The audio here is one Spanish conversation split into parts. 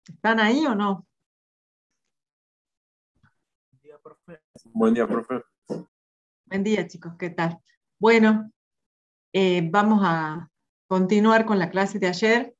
¿Están ahí o no? Buen día, profe. Buen día, chicos, ¿qué tal? Bueno, vamos a continuar con la clase de ayer.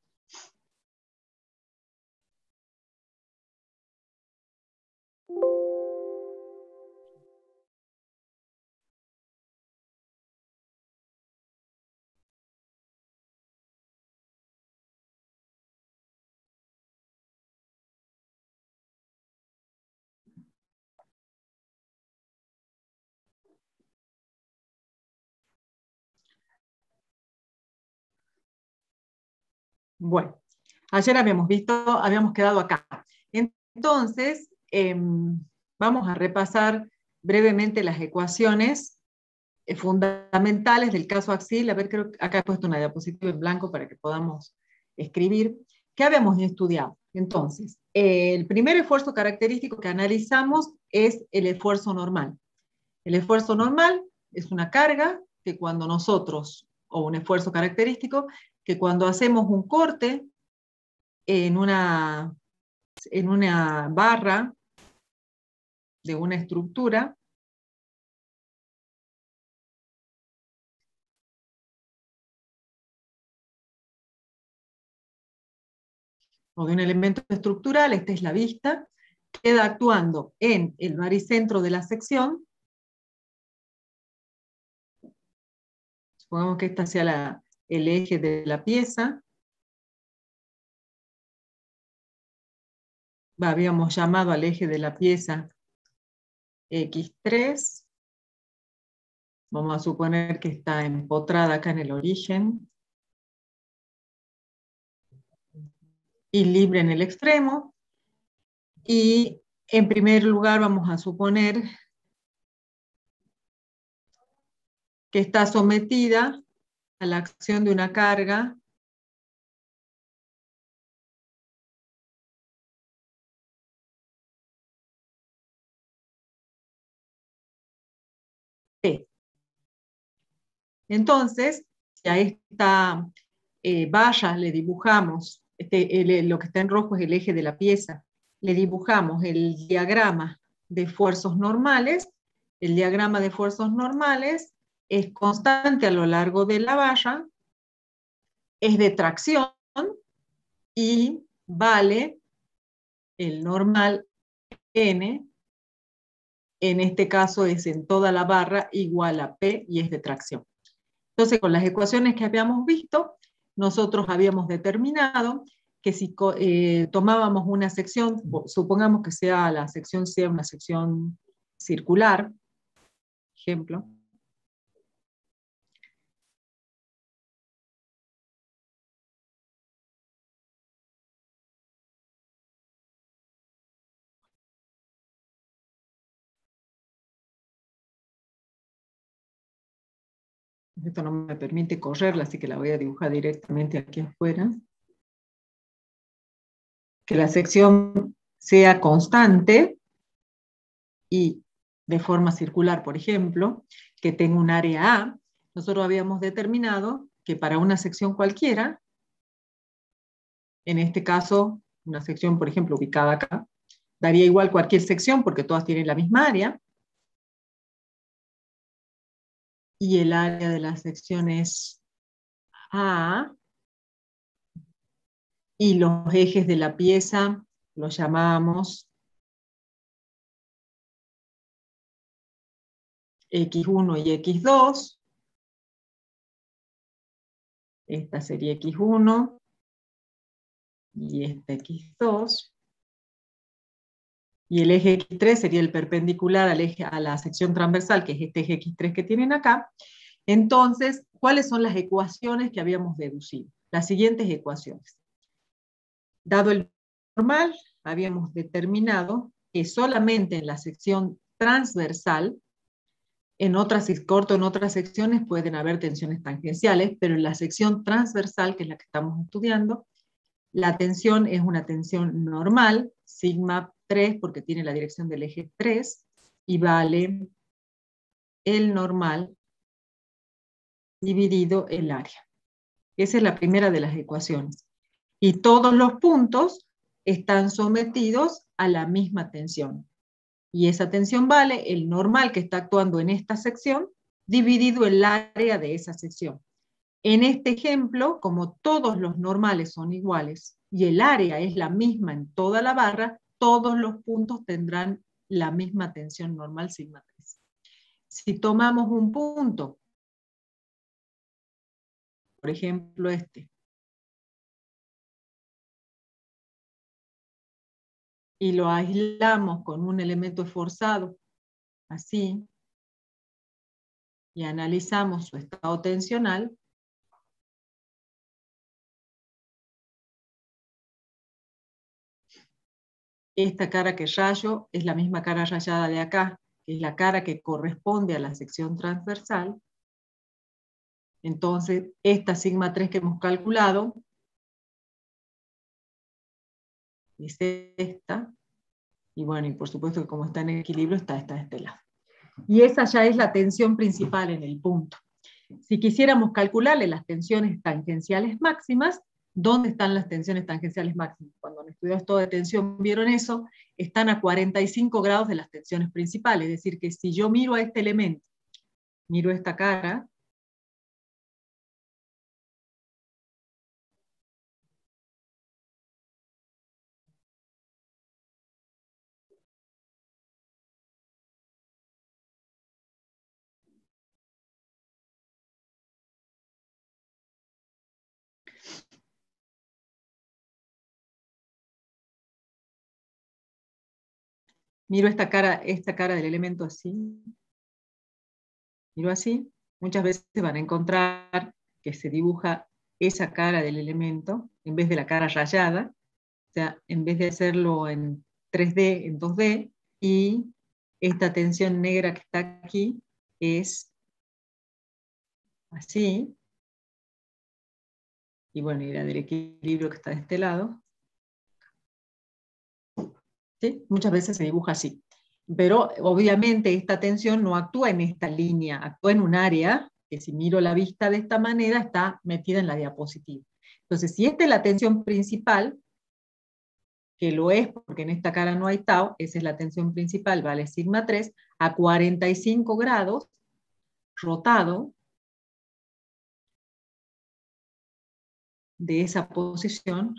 Bueno, ayer habíamos quedado acá. Entonces, vamos a repasar brevemente las ecuaciones fundamentales del caso Axil. A ver, creo que acá he puesto una diapositiva en blanco para que podamos escribir. ¿Qué habíamos estudiado? Entonces, el primer esfuerzo característico que analizamos es el esfuerzo normal. El esfuerzo normal es una carga que cuando nosotros, o un esfuerzo característico, que cuando hacemos un corte en una barra de una estructura, o de un elemento estructural, esta es la vista, queda actuando en el baricentro de la sección. Supongamos que esta sea el eje de la pieza. Habíamos llamado al eje de la pieza X3. Vamos a suponer que está empotrada acá en el origen. Y libre en el extremo. Y en primer lugar vamos a suponer que está sometida a la acción de una carga P. Entonces, si a esta valla le dibujamos, lo que está en rojo es el eje de la pieza, le dibujamos el diagrama de esfuerzos normales. El diagrama de esfuerzos normales es constante a lo largo de la valla, es de tracción y vale el normal N, en este caso es en toda la barra, igual a P y es de tracción. Entonces, con las ecuaciones que habíamos visto, nosotros habíamos determinado que si tomábamos una sección, supongamos que la sección sea una sección circular, ejemplo. Esto no me permite correrla, así que la voy a dibujar directamente aquí afuera. Que la sección sea constante y de forma circular, por ejemplo, que tenga un área A. Nosotros habíamos determinado que para una sección cualquiera, en este caso, una sección, por ejemplo, ubicada acá, daría igual cualquier sección porque todas tienen la misma área, y el área de la sección es A, y los ejes de la pieza los llamamos X1 y X2. Esta sería X1 y esta X2. Y el eje X3 sería el perpendicular a la sección transversal, que es este eje X3 que tienen acá. Entonces, ¿cuáles son las ecuaciones que habíamos deducido? Las siguientes ecuaciones. Dado el normal, habíamos determinado que solamente en la sección transversal, corto en otras secciones pueden haber tensiones tangenciales, pero en la sección transversal, que es la que estamos estudiando, la tensión es una tensión normal, sigma 3, porque tiene la dirección del eje 3, y vale el normal dividido el área. Esa es la primera de las ecuaciones. Y todos los puntos están sometidos a la misma tensión. Y esa tensión vale el normal que está actuando en esta sección dividido el área de esa sección. En este ejemplo, como todos los normales son iguales y el área es la misma en toda la barra, todos los puntos tendrán la misma tensión normal sigma 3. Si tomamos un punto, por ejemplo este, y lo aislamos con un elemento esforzado, así, y analizamos su estado tensional, esta cara que rayo es la misma cara rayada de acá, que es la cara que corresponde a la sección transversal. Entonces, esta sigma 3 que hemos calculado es esta, y bueno, y por supuesto que como está en equilibrio, está de este lado. Y esa ya es la tensión principal en el punto. Si quisiéramos calcularle las tensiones tangenciales máximas, ¿dónde están las tensiones tangenciales máximas? Cuando han estudiado esto de tensión, vieron eso, están a 45 grados de las tensiones principales, es decir, que si yo miro a este elemento, miro esta cara, miro esta cara del elemento así, miro así, muchas veces van a encontrar que se dibuja esa cara del elemento en vez de la cara rayada, o sea, en vez de hacerlo en 3D, en 2D, y esta tensión negra que está aquí es así, y bueno, y la del equilibrio que está de este lado, ¿sí? Muchas veces se dibuja así. Pero obviamente esta tensión no actúa en esta línea, actúa en un área que si miro la vista de esta manera está metida en la diapositiva. Entonces, si esta es la tensión principal, que lo es porque en esta cara no hay tau, esa es la tensión principal, vale sigma 3, a 45 grados, rotado de esa posición,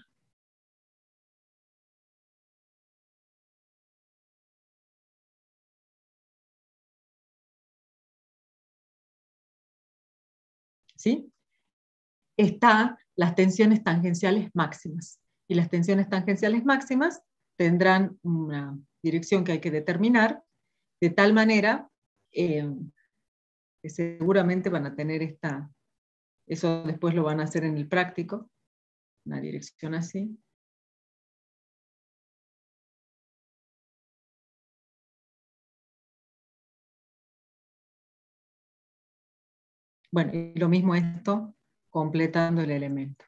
¿sí? Están las tensiones tangenciales máximas. Y las tensiones tangenciales máximas tendrán una dirección que hay que determinar, de tal manera que seguramente van a tener eso después lo van a hacer en el práctico, una dirección así. Bueno, y lo mismo esto, completando el elemento.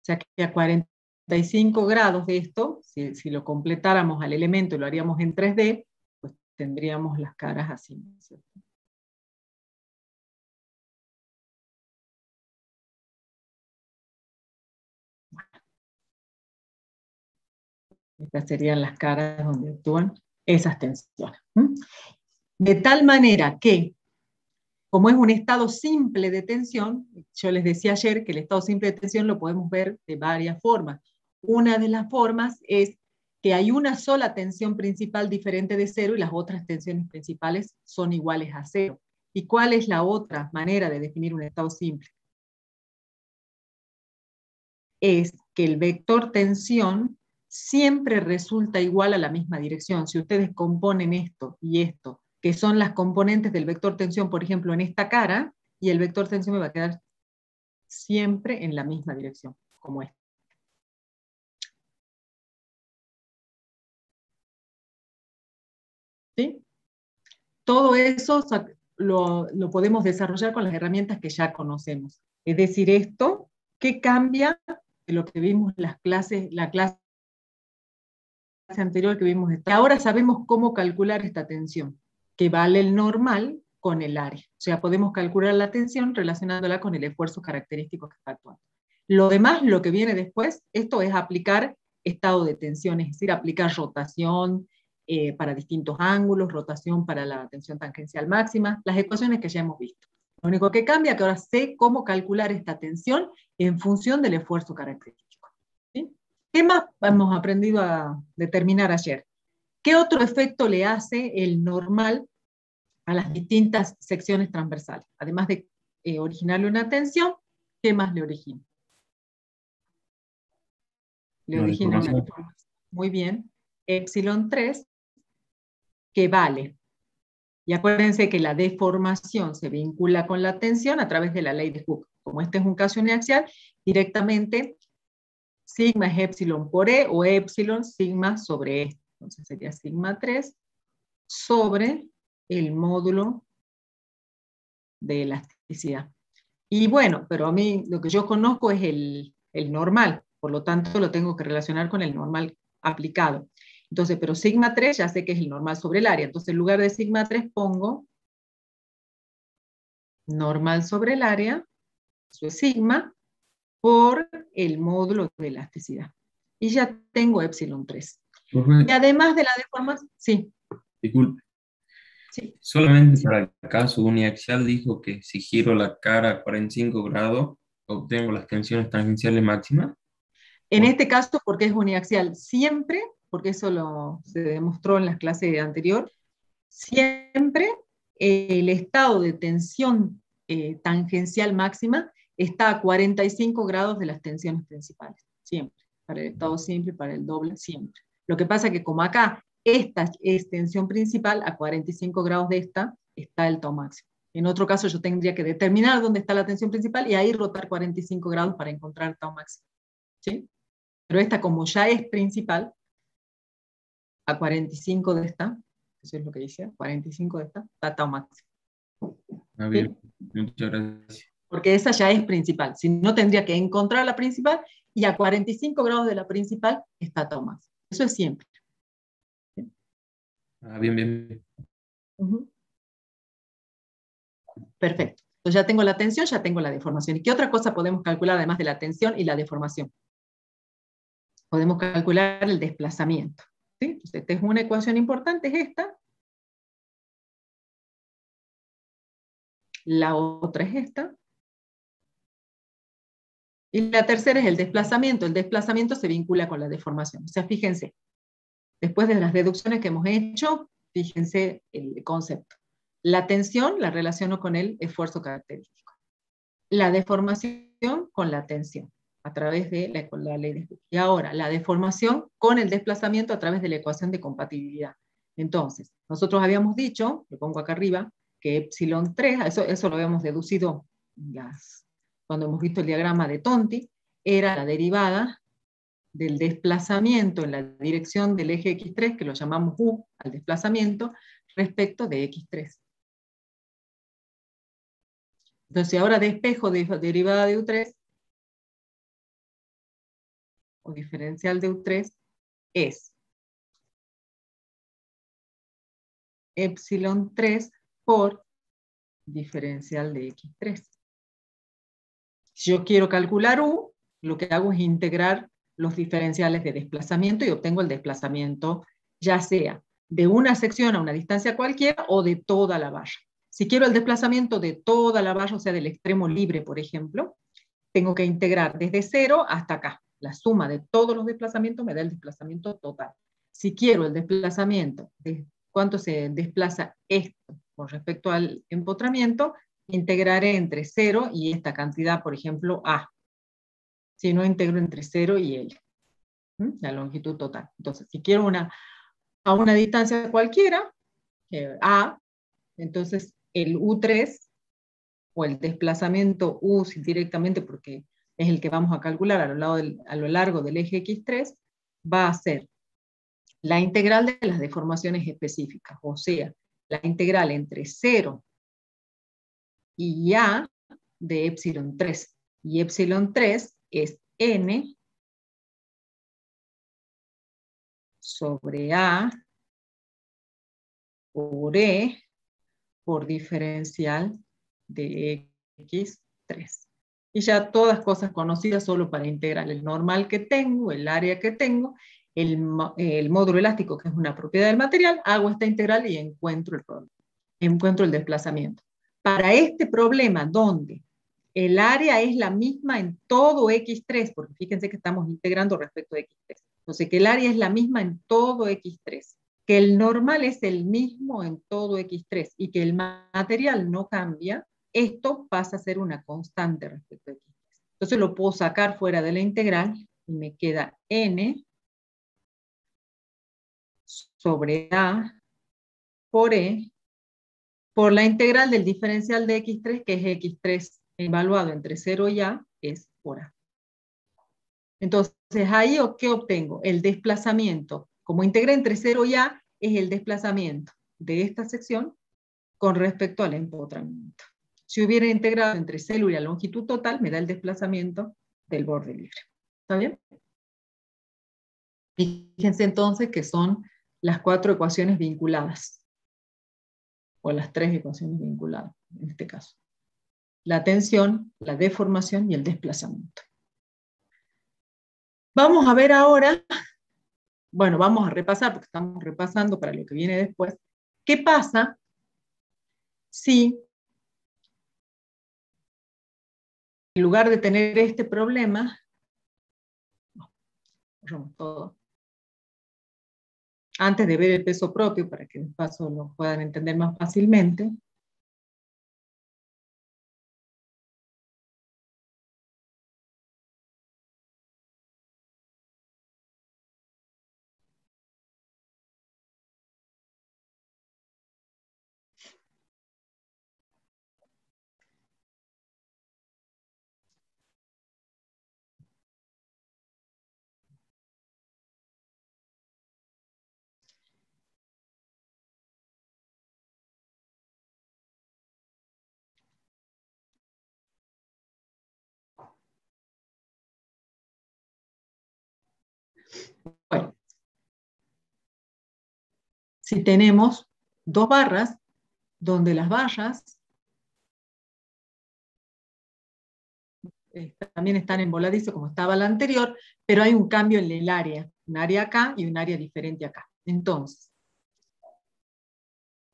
O sea que a 45 grados de esto, si lo completáramos al elemento y lo haríamos en 3D, pues tendríamos las caras así, ¿no es cierto? Estas serían las caras donde actúan esas tensiones. De tal manera que, como es un estado simple de tensión, yo les decía ayer que el estado simple de tensión lo podemos ver de varias formas. Una de las formas es que hay una sola tensión principal diferente de cero y las otras tensiones principales son iguales a cero. ¿Y cuál es la otra manera de definir un estado simple? Es que el vector tensión siempre resulta igual a la misma dirección. Si ustedes componen esto y esto, que son las componentes del vector tensión, por ejemplo, en esta cara, y el vector tensión me va a quedar siempre en la misma dirección, como este. ¿Sí? Todo eso lo podemos desarrollar con las herramientas que ya conocemos. Es decir, esto, ¿qué cambia de lo que vimos en la clase anterior que vimos? Ahora sabemos cómo calcular esta tensión, que vale el normal con el área. O sea, podemos calcular la tensión relacionándola con el esfuerzo característico que está actuando. Lo demás, lo que viene después, esto es aplicar estado de tensión, es decir, aplicar rotación para distintos ángulos, rotación para la tensión tangencial máxima, las ecuaciones que ya hemos visto. Lo único que cambia es que ahora sé cómo calcular esta tensión en función del esfuerzo característico. ¿Sí? ¿Qué más hemos aprendido a determinar ayer? ¿Qué otro efecto le hace el normal a las distintas secciones transversales? Además de originarle una tensión, ¿qué más le origina? Le La origina una deformación. deformación. Muy bien. Epsilon 3, que vale. Y acuérdense que la deformación se vincula con la tensión a través de la ley de Hooke. Como este es un caso uniaxial, directamente sigma es epsilon por E o epsilon sigma sobre E. Entonces sería sigma 3 sobre el módulo de elasticidad. Y bueno, pero a mí lo que yo conozco es el normal, por lo tanto lo tengo que relacionar con el normal aplicado. Entonces, pero sigma 3 ya sé que es el normal sobre el área, entonces en lugar de sigma 3 pongo normal sobre el área, eso es sigma, por el módulo de elasticidad. Y ya tengo epsilon 3. Profe, Y además de la deformación, sí, disculpe, sí. solamente para el caso uniaxial dijo que si giro la cara a 45 grados, obtengo las tensiones tangenciales máximas. En este caso, porque es uniaxial, siempre, porque eso se demostró en las clases anteriores, siempre el estado de tensión tangencial máxima está a 45 grados de las tensiones principales, siempre, para el estado simple, para el doble, siempre. Lo que pasa es que como acá esta es tensión principal, a 45 grados de esta está el tau máximo. En otro caso yo tendría que determinar dónde está la tensión principal y ahí rotar 45 grados para encontrar el tau máximo. ¿Sí? Pero esta como ya es principal, a 45 de esta, eso es lo que dice, 45 de esta, está tau máximo. Ah, ¿Sí? bien, muchas gracias. Porque esa ya es principal. Si no, tendría que encontrar la principal y a 45 grados de la principal está tau máximo. Eso es siempre. ¿Sí? Ah, bien, bien. Uh-huh. Perfecto. Entonces ya tengo la tensión, ya tengo la deformación. ¿Y qué otra cosa podemos calcular además de la tensión y la deformación? Podemos calcular el desplazamiento. ¿Sí? Entonces, esta es una ecuación importante, es esta. La otra es esta. Y la tercera es el desplazamiento. El desplazamiento se vincula con la deformación. O sea, fíjense, después de las deducciones que hemos hecho, fíjense el concepto. La tensión la relaciono con el esfuerzo característico. La deformación con la tensión, a través de la ley de Hooke. Y ahora, la deformación con el desplazamiento a través de la ecuación de compatibilidad. Entonces, nosotros habíamos dicho, lo pongo acá arriba, que epsilon 3, eso lo habíamos deducido cuando hemos visto el diagrama de Tonti, era la derivada del desplazamiento en la dirección del eje X3, que lo llamamos U, al desplazamiento, respecto de X3. Entonces ahora despejo de derivada de U3, o diferencial de U3, es epsilon 3 por diferencial de X3. Si yo quiero calcular U, lo que hago es integrar los diferenciales de desplazamiento y obtengo el desplazamiento ya sea de una sección a una distancia cualquiera o de toda la valla. Si quiero el desplazamiento de toda la valla, o sea, del extremo libre, por ejemplo, tengo que integrar desde 0 hasta acá. La suma de todos los desplazamientos me da el desplazamiento total. Si quiero el desplazamiento de cuánto se desplaza esto con respecto al empotramiento, integraré entre 0 y esta cantidad, por ejemplo, A. Si no, integro entre 0 y L, la longitud total. Entonces, si quiero a una distancia cualquiera, A, entonces el U3 o el desplazamiento U directamente, porque es el que vamos a calcular a lo largo del eje X3, va a ser la integral de las deformaciones específicas, o sea, la integral entre 0 y A de epsilon 3. Y epsilon 3 es N sobre A por E por diferencial de X3. Y ya todas cosas conocidas solo para integrar el normal que tengo, el área que tengo, el módulo elástico, que es una propiedad del material, hago esta integral y encuentro el desplazamiento. Para este problema donde el área es la misma en todo X3, porque fíjense que estamos integrando respecto de X3, entonces que el área es la misma en todo X3, que el normal es el mismo en todo X3 y que el material no cambia, esto pasa a ser una constante respecto a X3. Entonces lo puedo sacar fuera de la integral y me queda n sobre a por e por la integral del diferencial de X3, que es X3 evaluado entre 0 y a, es por a. Entonces, ahí ¿qué obtengo? El desplazamiento. Como integré entre 0 y a, es el desplazamiento de esta sección con respecto al empotramiento. Si hubiera integrado entre célula y la longitud total, me da el desplazamiento del borde libre. ¿Está bien? Fíjense entonces que son las 4 ecuaciones vinculadas, o las 3 ecuaciones vinculadas, en este caso. La tensión, la deformación y el desplazamiento. Vamos a ver ahora, bueno, vamos a repasar, porque estamos repasando para lo que viene después, ¿qué pasa si en lugar de tener este problema, borramos todo, antes de ver el peso propio, para que de paso lo puedan entender más fácilmente, bueno, si tenemos dos barras, donde las barras también están en voladizo como estaba la anterior, pero hay un cambio en el área, un área acá y un área diferente acá. Entonces,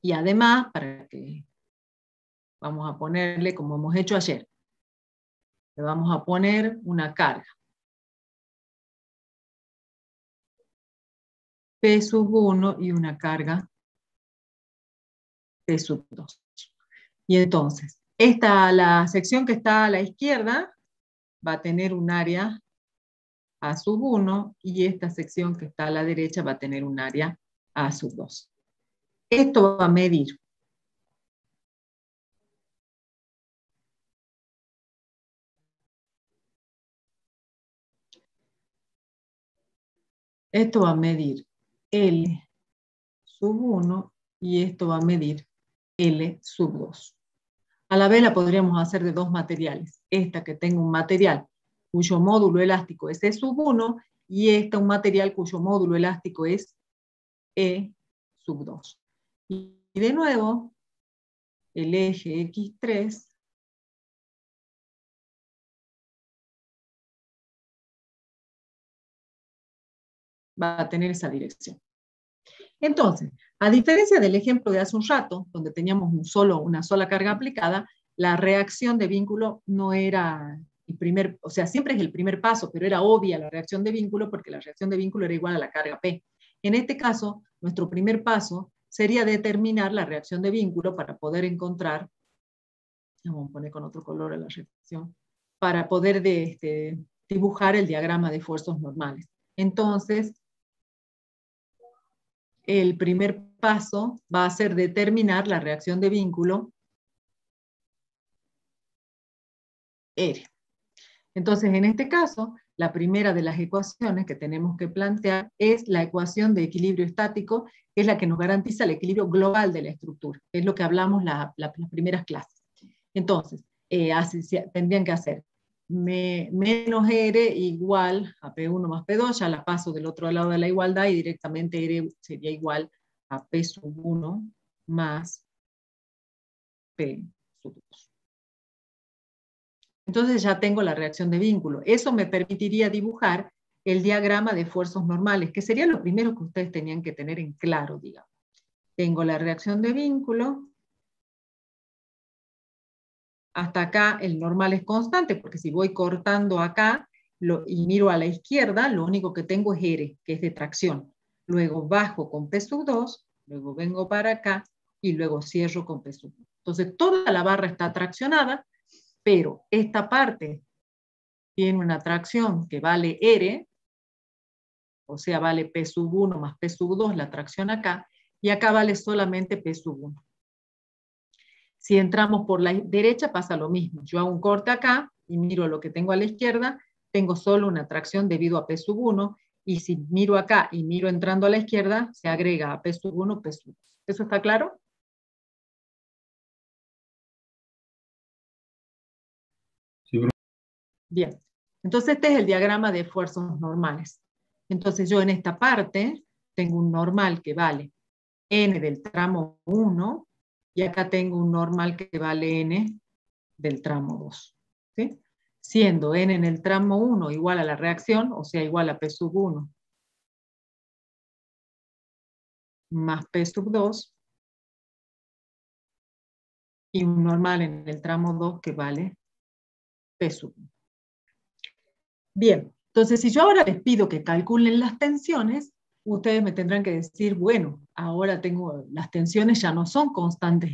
y además, para que vamos a ponerle como hemos hecho ayer, le vamos a poner una carga. P sub 1 y una carga P sub 2. Y entonces, la sección que está a la izquierda va a tener un área A sub 1 y esta sección que está a la derecha va a tener un área A sub 2. Esto va a medir L sub 1 y esto va a medir L sub 2. A la vez la podríamos hacer de dos materiales. Esta que tengo un material cuyo módulo elástico es E sub 1 y esta un material cuyo módulo elástico es E sub 2. Y de nuevo, el eje X3 va a tener esa dirección. Entonces, a diferencia del ejemplo de hace un rato, donde teníamos una sola carga aplicada, la reacción de vínculo no era el primer, o sea, siempre es el primer paso, pero era obvia la reacción de vínculo porque la reacción de vínculo era igual a la carga P. En este caso, nuestro primer paso sería determinar la reacción de vínculo para poder encontrar, vamos a poner con otro color a la reacción, para poder dibujar el diagrama de esfuerzos normales. Entonces, el primer paso va a ser determinar la reacción de vínculo R. Entonces, en este caso, la primera de las ecuaciones que tenemos que plantear es la ecuación de equilibrio estático, que es la que nos garantiza el equilibrio global de la estructura, que es lo que hablamos las primeras clases. Entonces, tendrían que hacer menos R igual a P1 más P2, ya la paso del otro lado de la igualdad y directamente R sería igual a P sub 1 más P sub 2. Entonces ya tengo la reacción de vínculo. Eso me permitiría dibujar el diagrama de esfuerzos normales, que sería lo primero que ustedes tenían que tener en claro, digamos. Tengo la reacción de vínculo. Hasta acá el normal es constante, porque si voy cortando acá y miro a la izquierda, lo único que tengo es R, que es de tracción. Luego bajo con P sub 2, luego vengo para acá, y luego cierro con P sub 2. Entonces toda la barra está traccionada, pero esta parte tiene una tracción que vale R, o sea, vale P sub 1 más P sub 2, la tracción acá, y acá vale solamente P sub 1. Si entramos por la derecha pasa lo mismo. Yo hago un corte acá y miro lo que tengo a la izquierda, tengo solo una tracción debido a P sub 1, y si miro acá y miro entrando a la izquierda, se agrega a P sub 1, P sub 2. ¿Eso está claro? Sí, bro. Bien. Entonces este es el diagrama de esfuerzos normales. Entonces yo en esta parte tengo un normal que vale n del tramo 1, y acá tengo un normal que vale n del tramo 2. ¿Sí? Siendo n en el tramo 1 igual a la reacción, o sea, igual a P sub 1 más P sub 2, y un normal en el tramo 2 que vale P sub 1. Bien, entonces si yo ahora les pido que calculen las tensiones, ustedes me tendrán que decir, bueno, ahora las tensiones ya no son constantes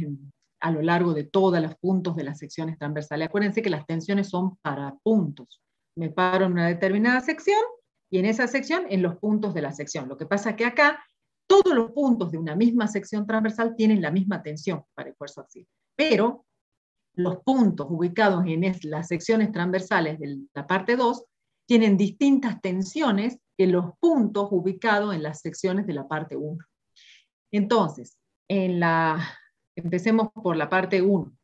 a lo largo de todos los puntos de las secciones transversales. Acuérdense que las tensiones son para puntos. Me paro en una determinada sección, y en esa sección, en los puntos de la sección. Lo que pasa es que acá, todos los puntos de una misma sección transversal tienen la misma tensión para esfuerzo axial. Pero los puntos ubicados en las secciones transversales de la parte 2 tienen distintas tensiones que los puntos ubicados en las secciones de la parte 1. Entonces, empecemos por la parte 1.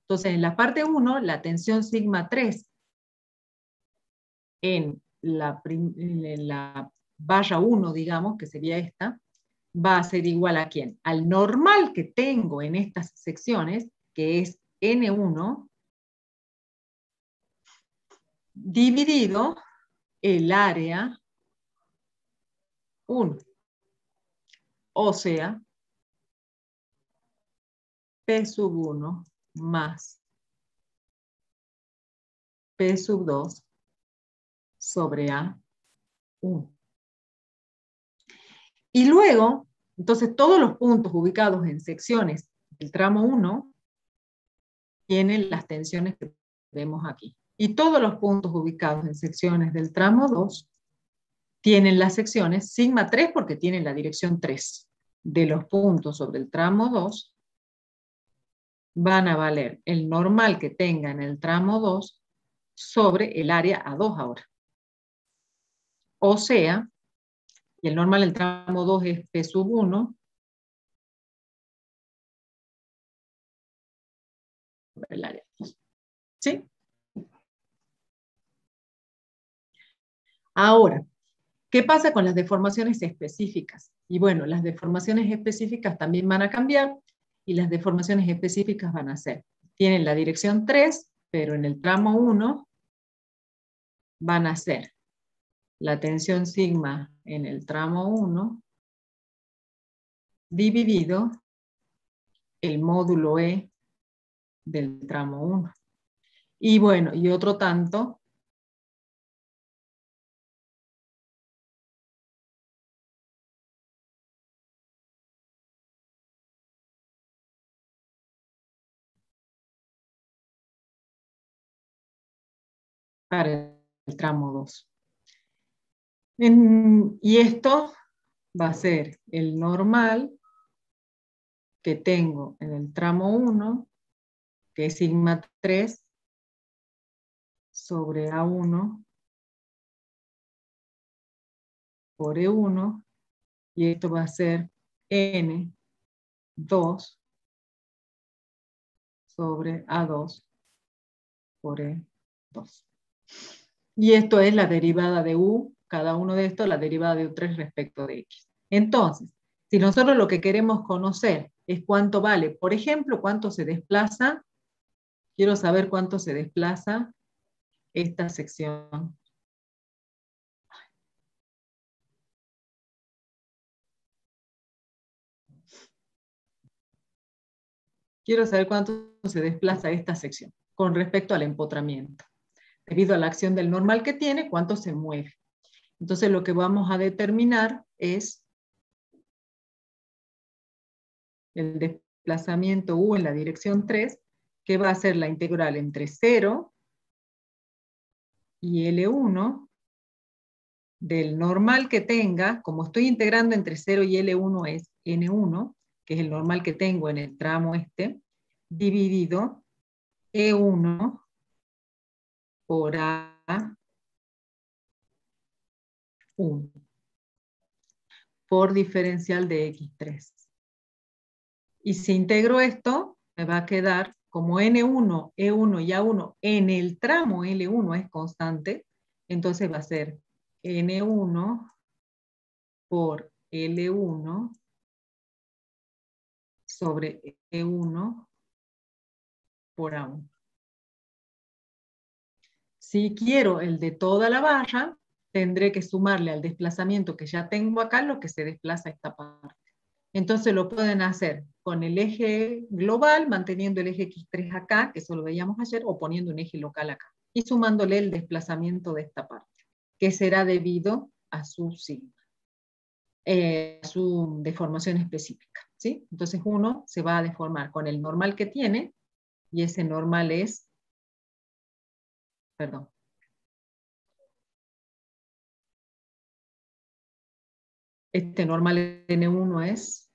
Entonces, en la parte 1, la tensión sigma 3 en la barra 1, digamos, que sería esta, va a ser igual a ¿quién? Al normal que tengo en estas secciones, que es N1, dividido el área 1. O sea, P sub 1 más P sub 2 sobre A1. Y luego, entonces todos los puntos ubicados en secciones del tramo 1 tienen las tensiones que vemos aquí. Y todos los puntos ubicados en secciones del tramo 2 tienen las secciones sigma 3 porque tienen la dirección 3 de los puntos sobre el tramo 2, van a valer el normal que tenga en el tramo 2 sobre el área A2 ahora. O sea, y el normal del tramo 2 es P sub 1, sobre el área 2. ¿Sí? Ahora, ¿qué pasa con las deformaciones específicas? Y bueno, las deformaciones específicas también van a cambiar, y las deformaciones específicas van a ser, tienen la dirección 3, pero en el tramo 1 van a ser la tensión sigma en el tramo 1 dividido el módulo E del tramo 1. Y bueno, y otro tanto para el tramo 2. Y esto va a ser el normal que tengo en el tramo 1, que es sigma 3 sobre A1 por E1, y esto va a ser N2 sobre A2 por E2. Y esto es la derivada de U, cada uno de estos, la derivada de U3 respecto de X. Entonces, si nosotros lo que queremos conocer es cuánto vale. Por ejemplo, cuánto se desplaza. Quiero saber cuánto se desplaza esta sección. Quiero saber cuánto se desplaza esta sección con respecto al empotramiento. Debido a la acción del normal que tiene, cuánto se mueve. Entonces lo que vamos a determinar es el desplazamiento U en la dirección 3, que va a ser la integral entre 0 y L1 del normal que tenga. Como estoy integrando entre 0 y L1 es N1, que es el normal que tengo en el tramo este, dividido E1 por A1 por diferencial de X3. Y si integro esto, me va a quedar como N1, E1 y A1 en el tramo L1 es constante, entonces va a ser N1 por L1 sobre E1 por A1. Si quiero el de toda la barra, tendré que sumarle al desplazamiento que ya tengo acá lo que se desplaza esta parte. Entonces lo pueden hacer con el eje global, manteniendo el eje X3 acá, que eso lo veíamos ayer, o poniendo un eje local acá, y sumándole el desplazamiento de esta parte, que será debido a su sigma, a su deformación específica, ¿sí? Entonces uno se va a deformar con el normal que tiene, y ese normal es, perdón, este normal N1 es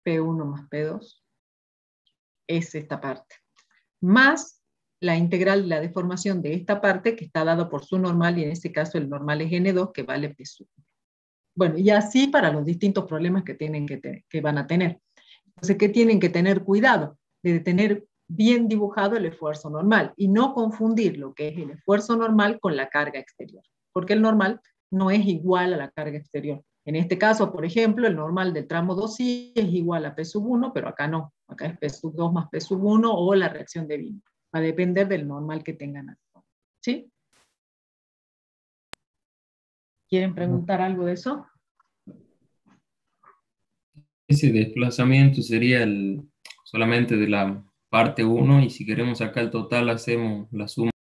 P1 más P2, es esta parte, más la integral de la deformación de esta parte que está dado por su normal, y en este caso el normal es N2, que vale P1. Bueno, y así para los distintos problemas que, que van a tener. Entonces, ¿qué tienen que tener cuidado? De tener bien dibujado el esfuerzo normal y no confundir lo que es el esfuerzo normal con la carga exterior, porque el normal no es igual a la carga exterior. En este caso, por ejemplo, el normal del tramo 2 sí es igual a P sub 1, pero acá no. Acá es P sub 2 más P sub 1 o la reacción de Wien. Va a depender del normal que tengan acá. ¿Sí? ¿Quieren preguntar algo de eso? Ese desplazamiento sería solamente de la parte 1 y si queremos sacar el total hacemos la suma.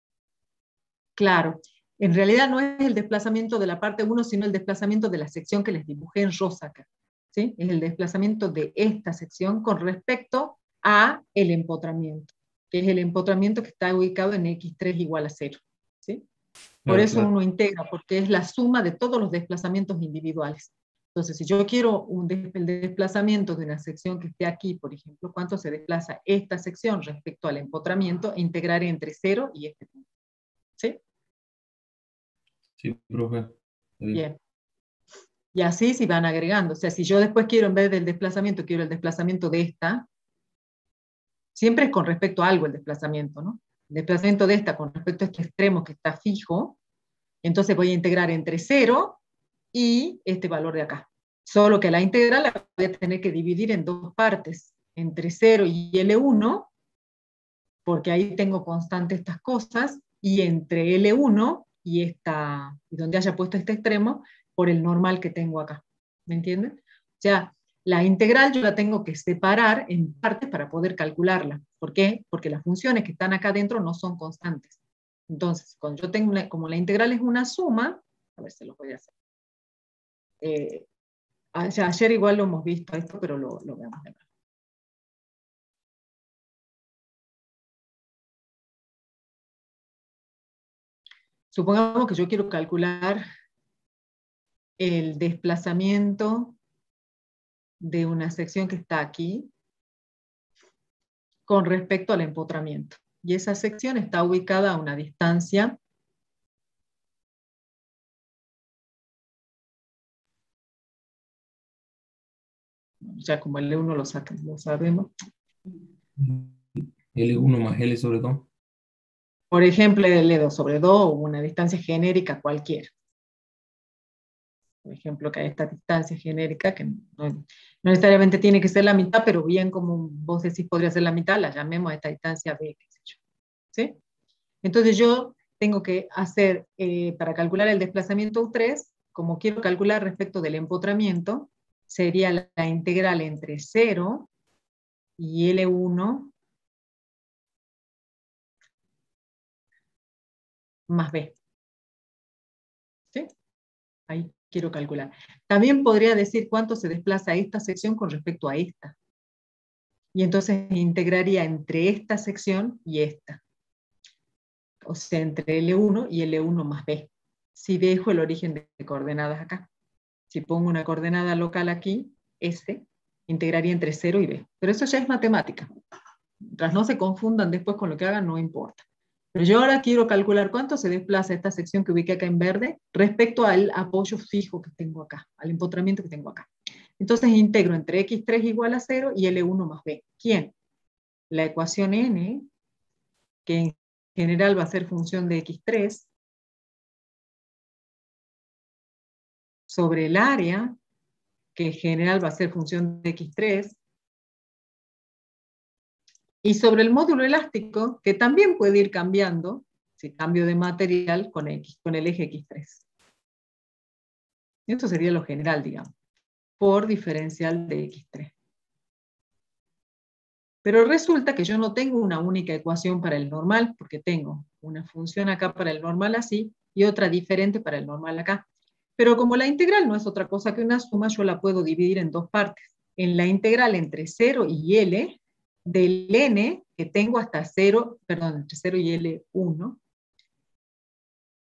Claro. En realidad no es el desplazamiento de la parte 1, sino el desplazamiento de la sección que les dibujé en rosa acá. ¿Sí? Es el desplazamiento de esta sección con respecto a el empotramiento, que es el empotramiento que está ubicado en X3 igual a 0. ¿Sí? Por eso Claro. uno integra, porque es la suma de todos los desplazamientos individuales. Entonces, si yo quiero el desplazamiento de una sección que esté aquí, por ejemplo, ¿cuánto se desplaza esta sección respecto al empotramiento? Integraré entre 0 y este punto. ¿Sí? Sí, profe. Bien. Y así se van agregando. O sea, si yo después quiero, en vez del desplazamiento, quiero el desplazamiento de esta, siempre es con respecto a algo el desplazamiento, ¿no? El desplazamiento de esta con respecto a este extremo que está fijo, entonces voy a integrar entre 0 y este valor de acá. Solo que la integral la voy a tener que dividir en dos partes, entre 0 y L1, porque ahí tengo constante estas cosas, y entre L1 y esta, y donde haya puesto este extremo, por el normal que tengo acá. ¿Me entienden? O sea, la integral yo la tengo que separar en partes para poder calcularla. ¿Por qué? Porque las funciones que están acá adentro no son constantes. Entonces, cuando yo tengo como la integral es una suma, a ver si lo voy a hacer. Ayer igual lo hemos visto esto, pero lo veamos de nuevo. Supongamos que yo quiero calcular el desplazamiento de una sección que está aquí con respecto al empotramiento. Y esa sección está ubicada a una distancia ya como el L1 lo sabemos. L1 más L sobre 2. Por ejemplo, L2 sobre 2 o una distancia genérica cualquiera. por ejemplo, que hay esta distancia genérica, que no necesariamente tiene que ser la mitad, pero bien como vos decís podría ser la mitad, la llamemos a esta distancia B, qué sé yo. ¿Sí? Entonces yo tengo que hacer, para calcular el desplazamiento U3, como quiero calcular respecto del empotramiento, sería la integral entre 0 y L1 más B. ¿Sí? Ahí quiero calcular. También podría decir cuánto se desplaza esta sección con respecto a esta. Y entonces integraría entre esta sección y esta. O sea, entre L1 y L1 más B. Si dejo el origen de coordenadas acá. Si pongo una coordenada local aquí, S, integraría entre 0 y B. Pero eso ya es matemática. Mientras no se confundan después con lo que hagan, no importa. Pero yo ahora quiero calcular cuánto se desplaza esta sección que ubiqué acá en verde respecto al apoyo fijo que tengo acá, al empotramiento que tengo acá. Entonces integro entre x3 igual a 0 y L1 más B. ¿Quién? La ecuación n, que en general va a ser función de x3, sobre el área, que en general va a ser función de x3, y sobre el módulo elástico, que también puede ir cambiando, si cambio de material, con el eje x3. Esto sería lo general, digamos, por diferencial de x3. Pero resulta que yo no tengo una única ecuación para el normal, porque tengo una función acá para el normal así, y otra diferente para el normal acá. Pero como la integral no es otra cosa que una suma, yo la puedo dividir en dos partes. En la integral entre 0 y L, del n, que tengo hasta 0, perdón, entre 0 y L1,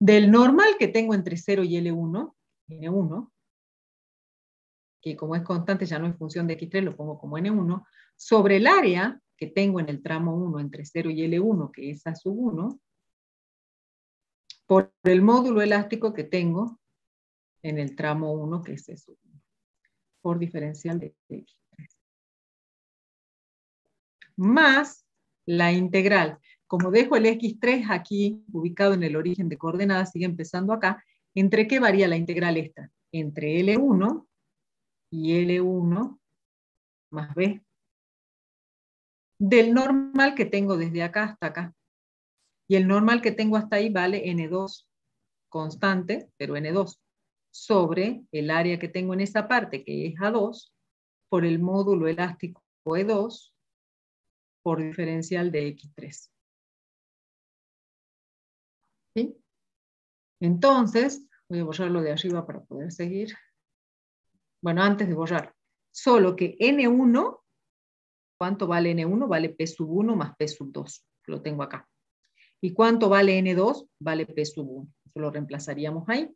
del normal que tengo entre 0 y L1, N1, que como es constante ya no es función de x3, lo pongo como n1, sobre el área que tengo en el tramo 1 entre 0 y L1, que es A sub 1, por el módulo elástico que tengo en el tramo 1, que es E sub 1, por diferencial de x3. Más la integral. Como dejo el x3 aquí, ubicado en el origen de coordenadas, sigue empezando acá, ¿entre qué varía la integral esta? Entre L1 y L1 más B. Del normal que tengo desde acá hasta acá. Y el normal que tengo hasta ahí vale N2, constante, pero N2, sobre el área que tengo en esa parte, que es A2, por el módulo elástico E2, por diferencial de X3. ¿Sí? Entonces, voy a borrarlo de arriba para poder seguir. Bueno, antes de borrar, solo que N1, ¿cuánto vale N1? Vale P sub 1 más P sub 2. Lo tengo acá. ¿Y cuánto vale N2? Vale P sub 1. Eso lo reemplazaríamos ahí.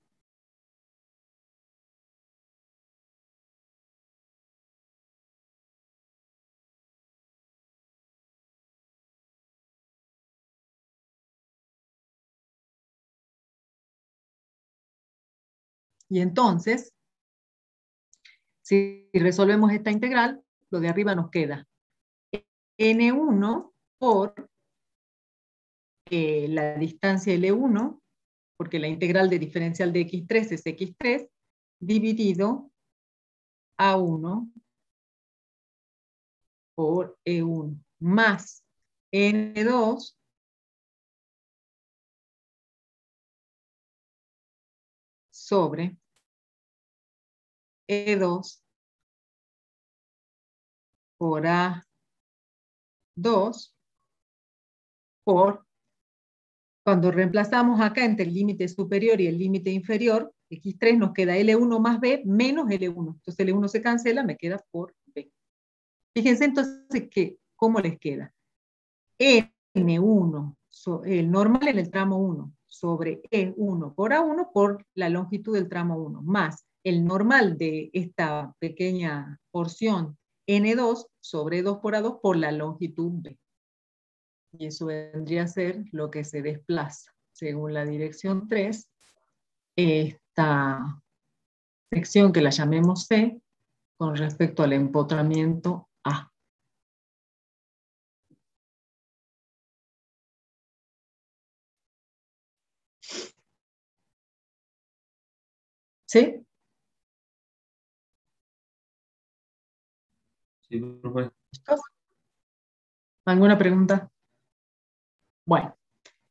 Y entonces, si resolvemos esta integral, lo de arriba nos queda N1 por la distancia L1, porque la integral de diferencial de x3 es x3, dividido A1 por E1, más N2 sobre E2 por A2 por, cuando reemplazamos acá entre el límite superior y el límite inferior, x3 nos queda L1 más B menos L1. Entonces L1 se cancela, me queda por B. Fíjense entonces que, ¿cómo les queda? N1, el normal en el tramo 1, sobre E1 por A1 por la longitud del tramo 1, más el normal de esta pequeña porción N2 sobre 2 por A2 por la longitud B. Y eso vendría a ser lo que se desplaza, según la dirección 3, esta sección que la llamemos C, con respecto al empotramiento A. ¿Sí? Sí, profe. ¿Chicos? ¿Alguna pregunta? Bueno,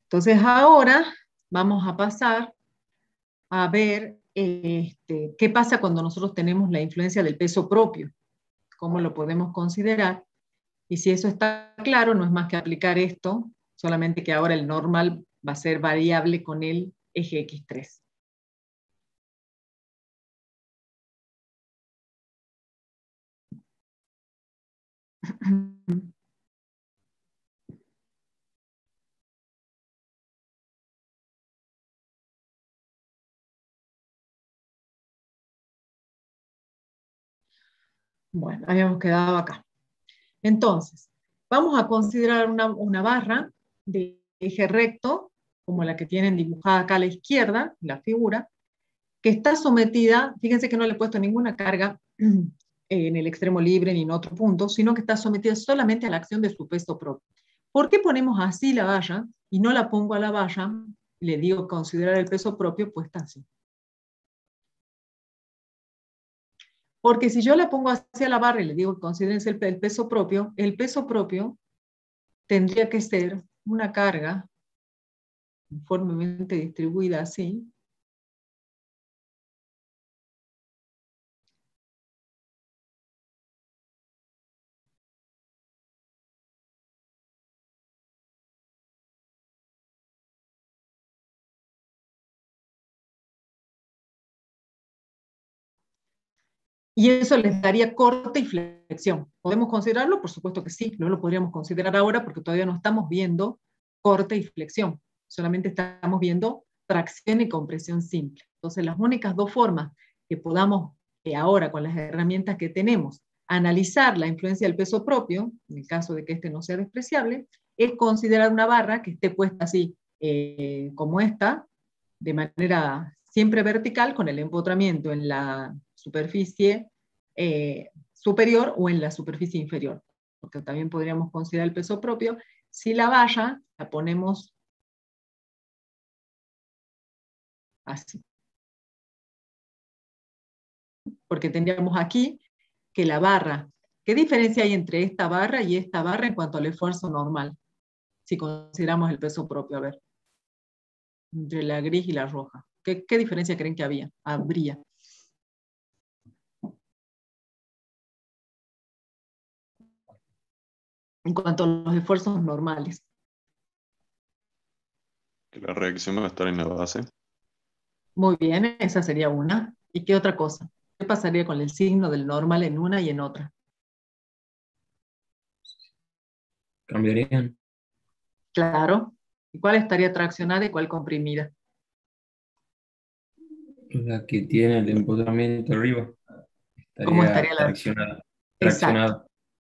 entonces ahora vamos a pasar a ver qué pasa cuando nosotros tenemos la influencia del peso propio, cómo lo podemos considerar. Y si eso está claro, no es más que aplicar esto, solamente que ahora el normal va a ser variable con el eje X3. Bueno, habíamos quedado acá. Entonces, vamos a considerar una barra de eje recto, como la que tienen dibujada acá a la izquierda, la figura, que está sometida, fíjense que no le he puesto ninguna carga en el extremo libre ni en otro punto, sino que está sometida solamente a la acción de su peso propio. ¿Por qué ponemos así la barra y no la pongo a la barra? Le digo considerar el peso propio puesta así. Porque si yo la pongo hacia la barra y le digo considérense el peso propio tendría que ser una carga uniformemente distribuida así, y eso les daría corte y flexión. ¿Podemos considerarlo? Por supuesto que sí, no lo podríamos considerar ahora porque todavía no estamos viendo corte y flexión, solamente estamos viendo tracción y compresión simple. Entonces, las únicas dos formas que podamos ahora con las herramientas que tenemos analizar la influencia del peso propio, en el caso de que este no sea despreciable, es considerar una barra que esté puesta así, como esta, de manera siempre vertical, con el empotramiento en la superficie superior o en la superficie inferior, porque también podríamos considerar el peso propio. Si la barra la ponemos así, porque tendríamos aquí que la barra, ¿qué diferencia hay entre esta barra y esta barra en cuanto al esfuerzo normal? Si consideramos el peso propio, a ver, entre la gris y la roja. ¿Qué diferencia creen que habría? En cuanto a los esfuerzos normales. Que la reacción va a estar en la base. Muy bien, esa sería una. ¿Y qué otra cosa? ¿Qué pasaría con el signo del normal en una y en otra? Cambiarían. Claro. ¿Y cuál estaría traccionada y cuál comprimida? La que tiene el empotramiento arriba ¿Cómo estaría estaría la? traccionada. Exacto, Traccionada.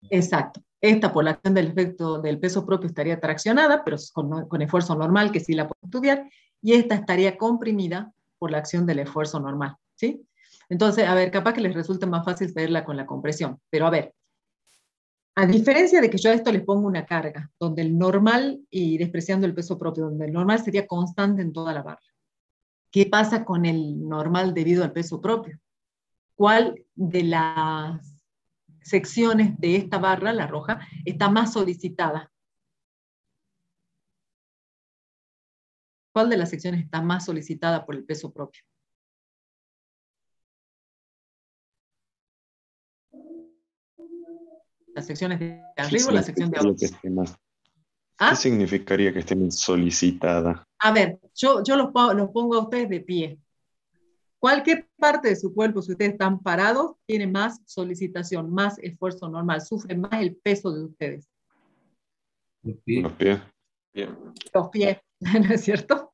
exacto. Esta por la acción del efecto del peso propio estaría traccionada, pero con esfuerzo normal, que sí la puedo estudiar, y esta estaría comprimida por la acción del esfuerzo normal, ¿sí? Entonces, a ver, capaz que les resulte más fácil verla con la compresión, pero a ver, a diferencia de que yo a esto les pongo una carga, donde el normal, y despreciando el peso propio, donde el normal sería constante en toda la barra. ¿Qué pasa con el normal debido al peso propio? ¿Cuál de las secciones de esta barra, la roja, está más solicitada? ¿Cuál de las secciones está más solicitada por el peso propio? ¿Las secciones de ¿Qué arriba o la sección de significaría abajo? que esté más? ¿Qué ¿Ah? significaría que esté más solicitada? A ver, yo los pongo a ustedes de pie. Cualquier parte de su cuerpo, si ustedes están parados, tiene más solicitación, más esfuerzo normal, sufre más el peso de ustedes. Los pies. Los pies. Bien. Los pies, ¿no es cierto?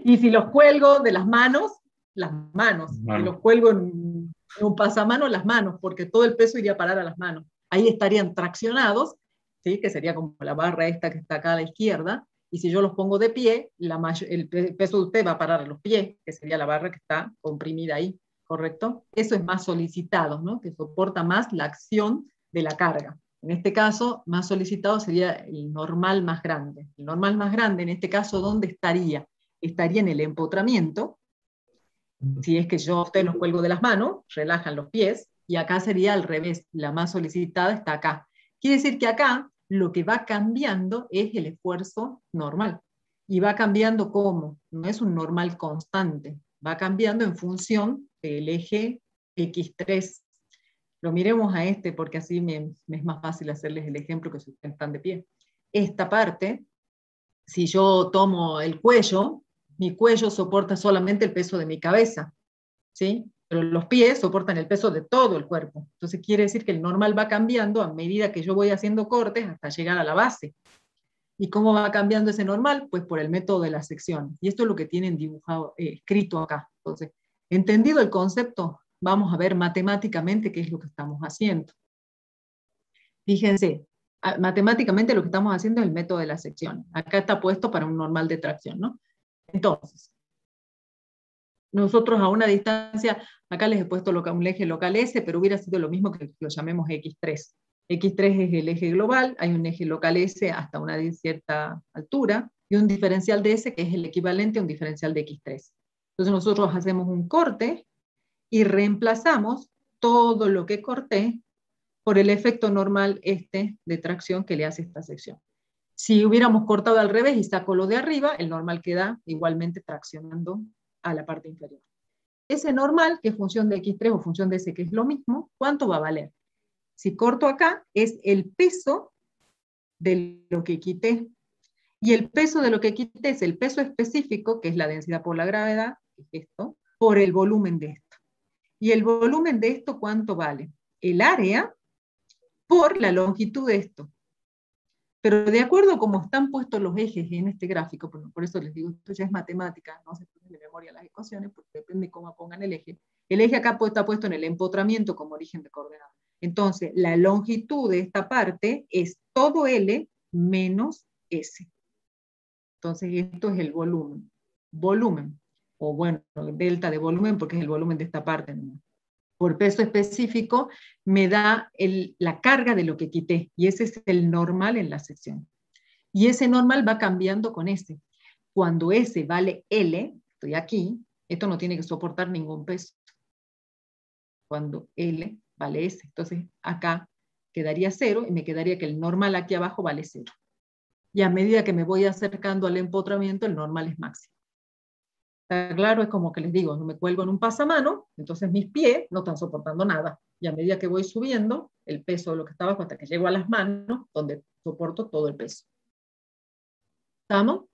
Y si los cuelgo de las manos, las manos. Si Manos. los cuelgo en un pasamano, las manos, porque todo el peso iría a parar a las manos. Ahí estarían traccionados, ¿sí? Que sería como la barra esta que está acá a la izquierda, y si yo los pongo de pie, el peso de usted va a parar a los pies, que sería la barra que está comprimida ahí, ¿correcto? Eso es más solicitado, ¿no? Que soporta más la acción de la carga. En este caso, más solicitado sería el normal más grande. El normal más grande, en este caso, ¿dónde estaría? Estaría en el empotramiento. Si es que yo a ustedes los cuelgo de las manos, relajan los pies, Y acá sería al revés, la más solicitada está acá. Quiere decir que acá lo que va cambiando es el esfuerzo normal. Y va cambiando ¿cómo? No es un normal constante, va cambiando en función del eje X3. Lo miremos a este porque así me es más fácil hacerles el ejemplo que si ustedes están de pie. Esta parte, si yo tomo el cuello, mi cuello soporta solamente el peso de mi cabeza, ¿sí? Pero los pies soportan el peso de todo el cuerpo. Entonces quiere decir que el normal va cambiando a medida que yo voy haciendo cortes hasta llegar a la base. ¿Y cómo va cambiando ese normal? Pues por el método de la sección. Y esto es lo que tienen dibujado, escrito acá. Entonces, entendido el concepto, vamos a ver matemáticamente qué es lo que estamos haciendo. Fíjense, matemáticamente lo que estamos haciendo es el método de la sección. Acá está puesto para un normal de tracción, ¿no? Entonces, nosotros a una distancia, acá les he puesto un eje local S, pero hubiera sido lo mismo que lo llamemos X3. X3 es el eje global, hay un eje local S hasta una cierta altura, y un diferencial de S que es el equivalente a un diferencial de X3. Entonces nosotros hacemos un corte y reemplazamos todo lo que corté por el efecto normal de tracción que le hace esta sección. Si hubiéramos cortado al revés y saco lo de arriba, el normal queda igualmente traccionando a la parte inferior. Ese normal, que es función de X3 o función de S, que es lo mismo, ¿cuánto va a valer? Si corto acá, es el peso de lo que quité. Y el peso de lo que quité es el peso específico, que es la densidad por la gravedad, que es esto, por el volumen de esto. ¿Y el volumen de esto cuánto vale? El área por la longitud de esto. Pero de acuerdo a cómo están puestos los ejes en este gráfico, por eso les digo, esto ya es matemática, no se ponen de memoria las ecuaciones, porque depende de cómo pongan el eje. El eje acá está puesto en el empotramiento como origen de coordenadas. Entonces, la longitud de esta parte es todo L menos S. Entonces, esto es el volumen. Volumen, o bueno, delta de volumen, porque es el volumen de esta parte, ¿no? Por peso específico, me da la carga de lo que quité, y ese es el normal en la sección. Y ese normal va cambiando con S. Cuando S vale L, estoy aquí, esto no tiene que soportar ningún peso. Cuando L vale S. Entonces acá quedaría 0 y me quedaría que el normal aquí abajo vale 0. Y a medida que me voy acercando al empotramiento, el normal es máximo. ¿Está claro? Es como que les digo, no me cuelgo en un pasamano, entonces mis pies no están soportando nada. Y a medida que voy subiendo, el peso de lo que está abajo hasta que llego a las manos, donde soporto todo el peso. ¿Estamos?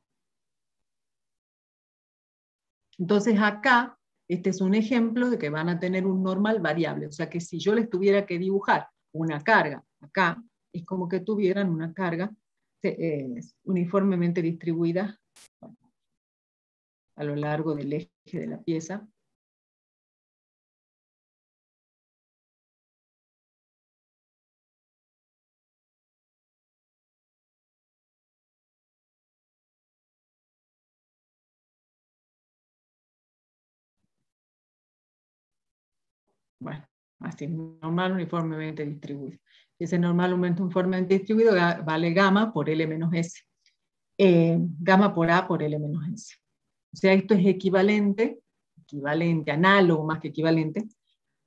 Entonces acá, este es un ejemplo de que van a tener un normal variable. O sea que si yo les tuviera que dibujar una carga acá, es como que tuvieran una carga uniformemente distribuida a lo largo del eje de la pieza. Bueno, así, normal uniformemente distribuido. Ese normal uniformemente distribuido vale gamma por L menos S. Gamma por A por L menos S. O sea, esto es equivalente, análogo más que equivalente,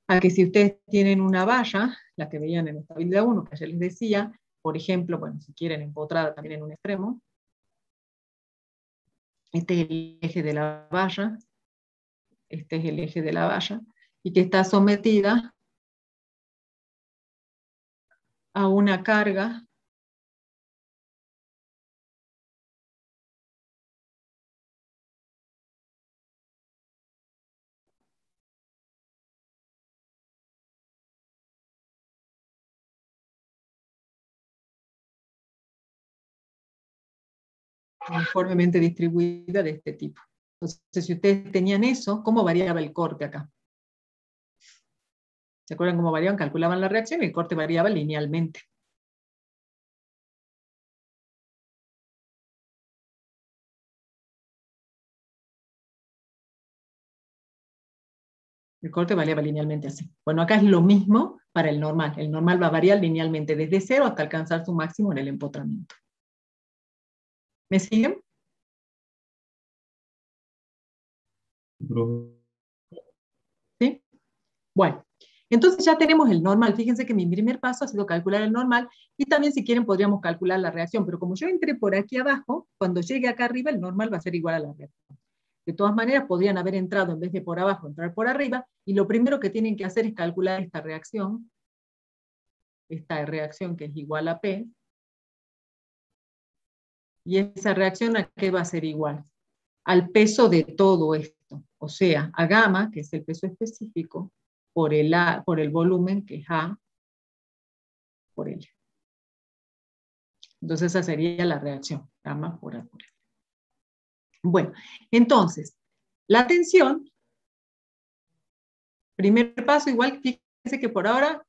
a que si ustedes tienen una valla, la que veían en estabilidad 1, que ayer les decía, por ejemplo, bueno, si quieren empotrada también en un extremo, este es el eje de la valla, este es el eje de la valla, y que está sometida a una carga uniformemente distribuida de este tipo. Entonces, si ustedes tenían eso, ¿cómo variaba el corte acá? ¿Se acuerdan cómo variaban? Calculaban la reacción y el corte variaba linealmente. El corte variaba linealmente así. Bueno, acá es lo mismo para el normal. El normal va a variar linealmente desde 0 hasta alcanzar su máximo en el empotramiento. ¿Me siguen? ¿Sí? Bueno, Entonces ya tenemos el normal. Fíjense que mi primer paso ha sido calcular el normal, y también si quieren podríamos calcular la reacción, pero como yo entré por aquí abajo, cuando llegue acá arriba el normal va a ser igual a la reacción. De todas maneras podrían haber entrado en vez de por abajo, entrar por arriba, y lo primero que tienen que hacer es calcular esta reacción que es igual a P, y esa reacción ¿a qué va a ser igual? Al peso de todo esto, o sea, a gamma, que es el peso específico, por el volumen, que es A por L. Entonces esa sería la reacción, gamma por A por L. Bueno, entonces, la tensión, primer paso, igual, fíjense que por ahora,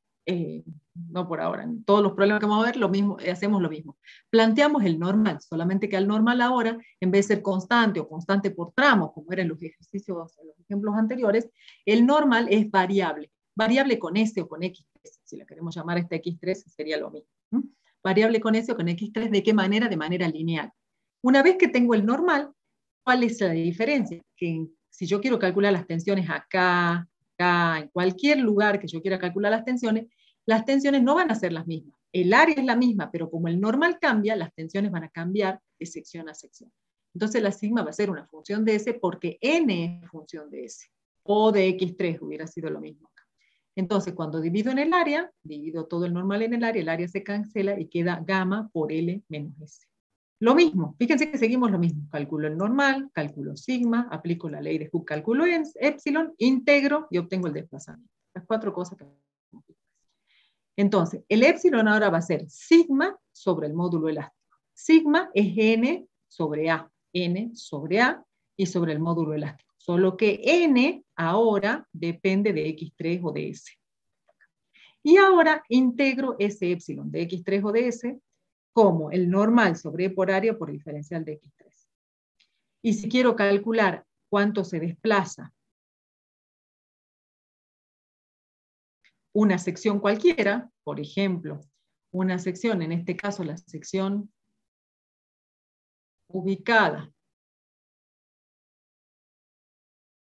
no por ahora, en todos los problemas que vamos a ver, lo mismo, hacemos lo mismo. Planteamos el normal, solamente que al normal ahora, en vez de ser constante o constante por tramo, como eran los ejercicios, los ejemplos anteriores, el normal es variable. Variable con S o con X3, si la queremos llamar esta X3, sería lo mismo. Variable con S o con X3, ¿de qué manera? De manera lineal. Una vez que tengo el normal, ¿cuál es la diferencia? Que si yo quiero calcular las tensiones acá, en cualquier lugar que yo quiera calcular las tensiones no van a ser las mismas. El área es la misma, pero como el normal cambia, las tensiones van a cambiar de sección a sección. Entonces la sigma va a ser una función de S porque N es función de S. O de X3 hubiera sido lo mismo acá. Entonces cuando divido en el área, divido todo el normal en el área se cancela y queda gamma por L menos S. Lo mismo, fíjense que seguimos lo mismo. Calculo el normal, calculo sigma, aplico la ley de Hooke, calculo epsilon, integro y obtengo el desplazamiento. Las 4 cosas que... Entonces, el epsilon ahora va a ser sigma sobre el módulo elástico. Sigma es n sobre A y sobre el módulo elástico. Solo que n ahora depende de X3 o de S. Y ahora integro ese epsilon de X3 o de S como el normal sobre E por área por diferencial de X3. Y si quiero calcular cuánto se desplaza una sección cualquiera, por ejemplo, una sección, en este caso la sección ubicada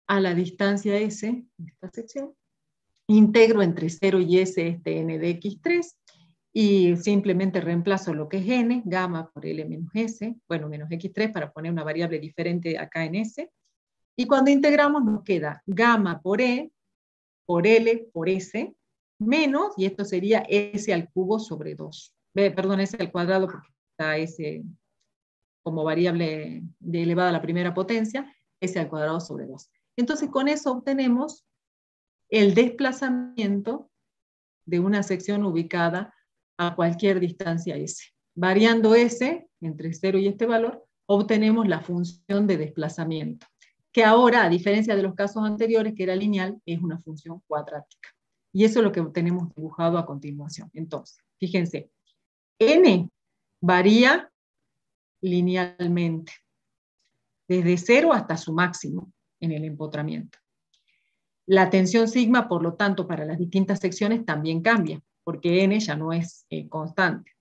a la distancia S, esta sección, integro entre 0 y S este n de X3, y simplemente reemplazo lo que es n, gamma por L menos S, bueno, menos X3 para poner una variable diferente acá en S, y cuando integramos nos queda gamma por E, por L, por S, menos, y esto sería S al cubo sobre 2. Perdón, S al cuadrado porque está S como variable de elevada a la primera potencia, S al cuadrado sobre 2. Entonces con eso obtenemos el desplazamiento de una sección ubicada a cualquier distancia S. Variando S entre 0 y este valor, obtenemos la función de desplazamiento, que ahora, a diferencia de los casos anteriores, que era lineal, es una función cuadrática. Y eso es lo que tenemos dibujado a continuación. Entonces, fíjense, n varía linealmente, desde 0 hasta su máximo en el empotramiento. La tensión sigma, por lo tanto, para las distintas secciones también cambia, porque n ya no es constante.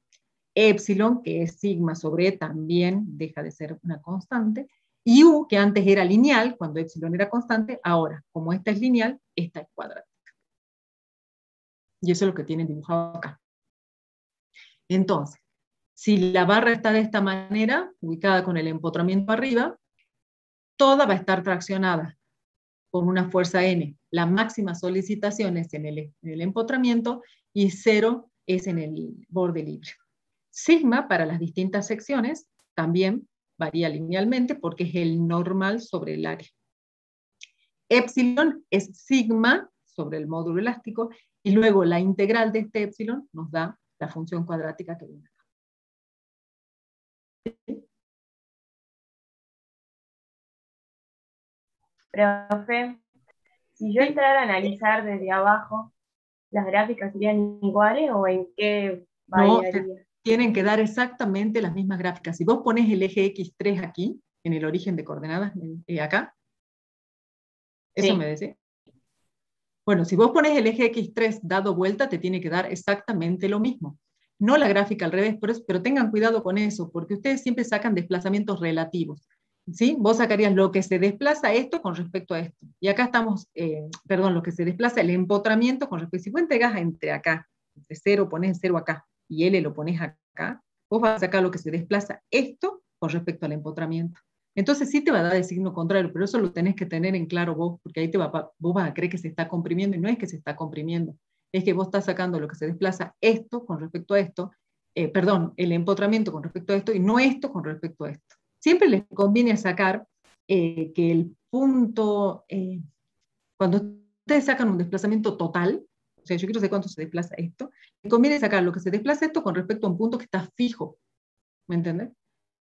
Epsilon, que es sigma sobre E, también deja de ser una constante, y U, que antes era lineal, cuando epsilon era constante, ahora, como esta es lineal, esta es cuadrática. Y eso es lo que tienen dibujado acá. Entonces, si la barra está de esta manera, ubicada con el empotramiento arriba, toda va a estar traccionada con una fuerza N. La máxima solicitación es en el empotramiento y 0 es en el borde libre. Sigma para las distintas secciones también varía linealmente porque es el normal sobre el área. Epsilon es sigma sobre el módulo elástico y luego la integral de este epsilon nos da la función cuadrática que viene acá. Profe, si yo entrara a analizar desde abajo, ¿las gráficas serían iguales o en qué variaría? No, tienen que dar exactamente las mismas gráficas. Si vos pones el eje X3 aquí, en el origen de coordenadas, acá, ¿eso Sí. me decís? Bueno, si vos pones el eje X3 dado vuelta, te tiene que dar exactamente lo mismo. No la gráfica al revés, pero tengan cuidado con eso, porque ustedes siempre sacan desplazamientos relativos. ¿sí? Vos sacarías lo que se desplaza esto con respecto a esto. Y acá estamos, perdón, lo que se desplaza el empotramiento con respecto, si vos entregás entre acá, entre 0, pones el 0 acá, y L lo pones acá, vos vas a sacar lo que se desplaza esto con respecto al empotramiento. Entonces sí te va a dar el signo contrario, pero eso lo tenés que tener en claro vos, porque ahí vos vas a creer que se está comprimiendo, y no es que se está comprimiendo, es que vos estás sacando lo que se desplaza esto con respecto a esto, perdón, el empotramiento con respecto a esto, y no esto con respecto a esto. Siempre les conviene sacar que el punto, cuando ustedes sacan un desplazamiento total, o sea, yo quiero saber cuánto se desplaza esto, les conviene sacar lo que se desplaza esto con respecto a un punto que está fijo, ¿me entiendes?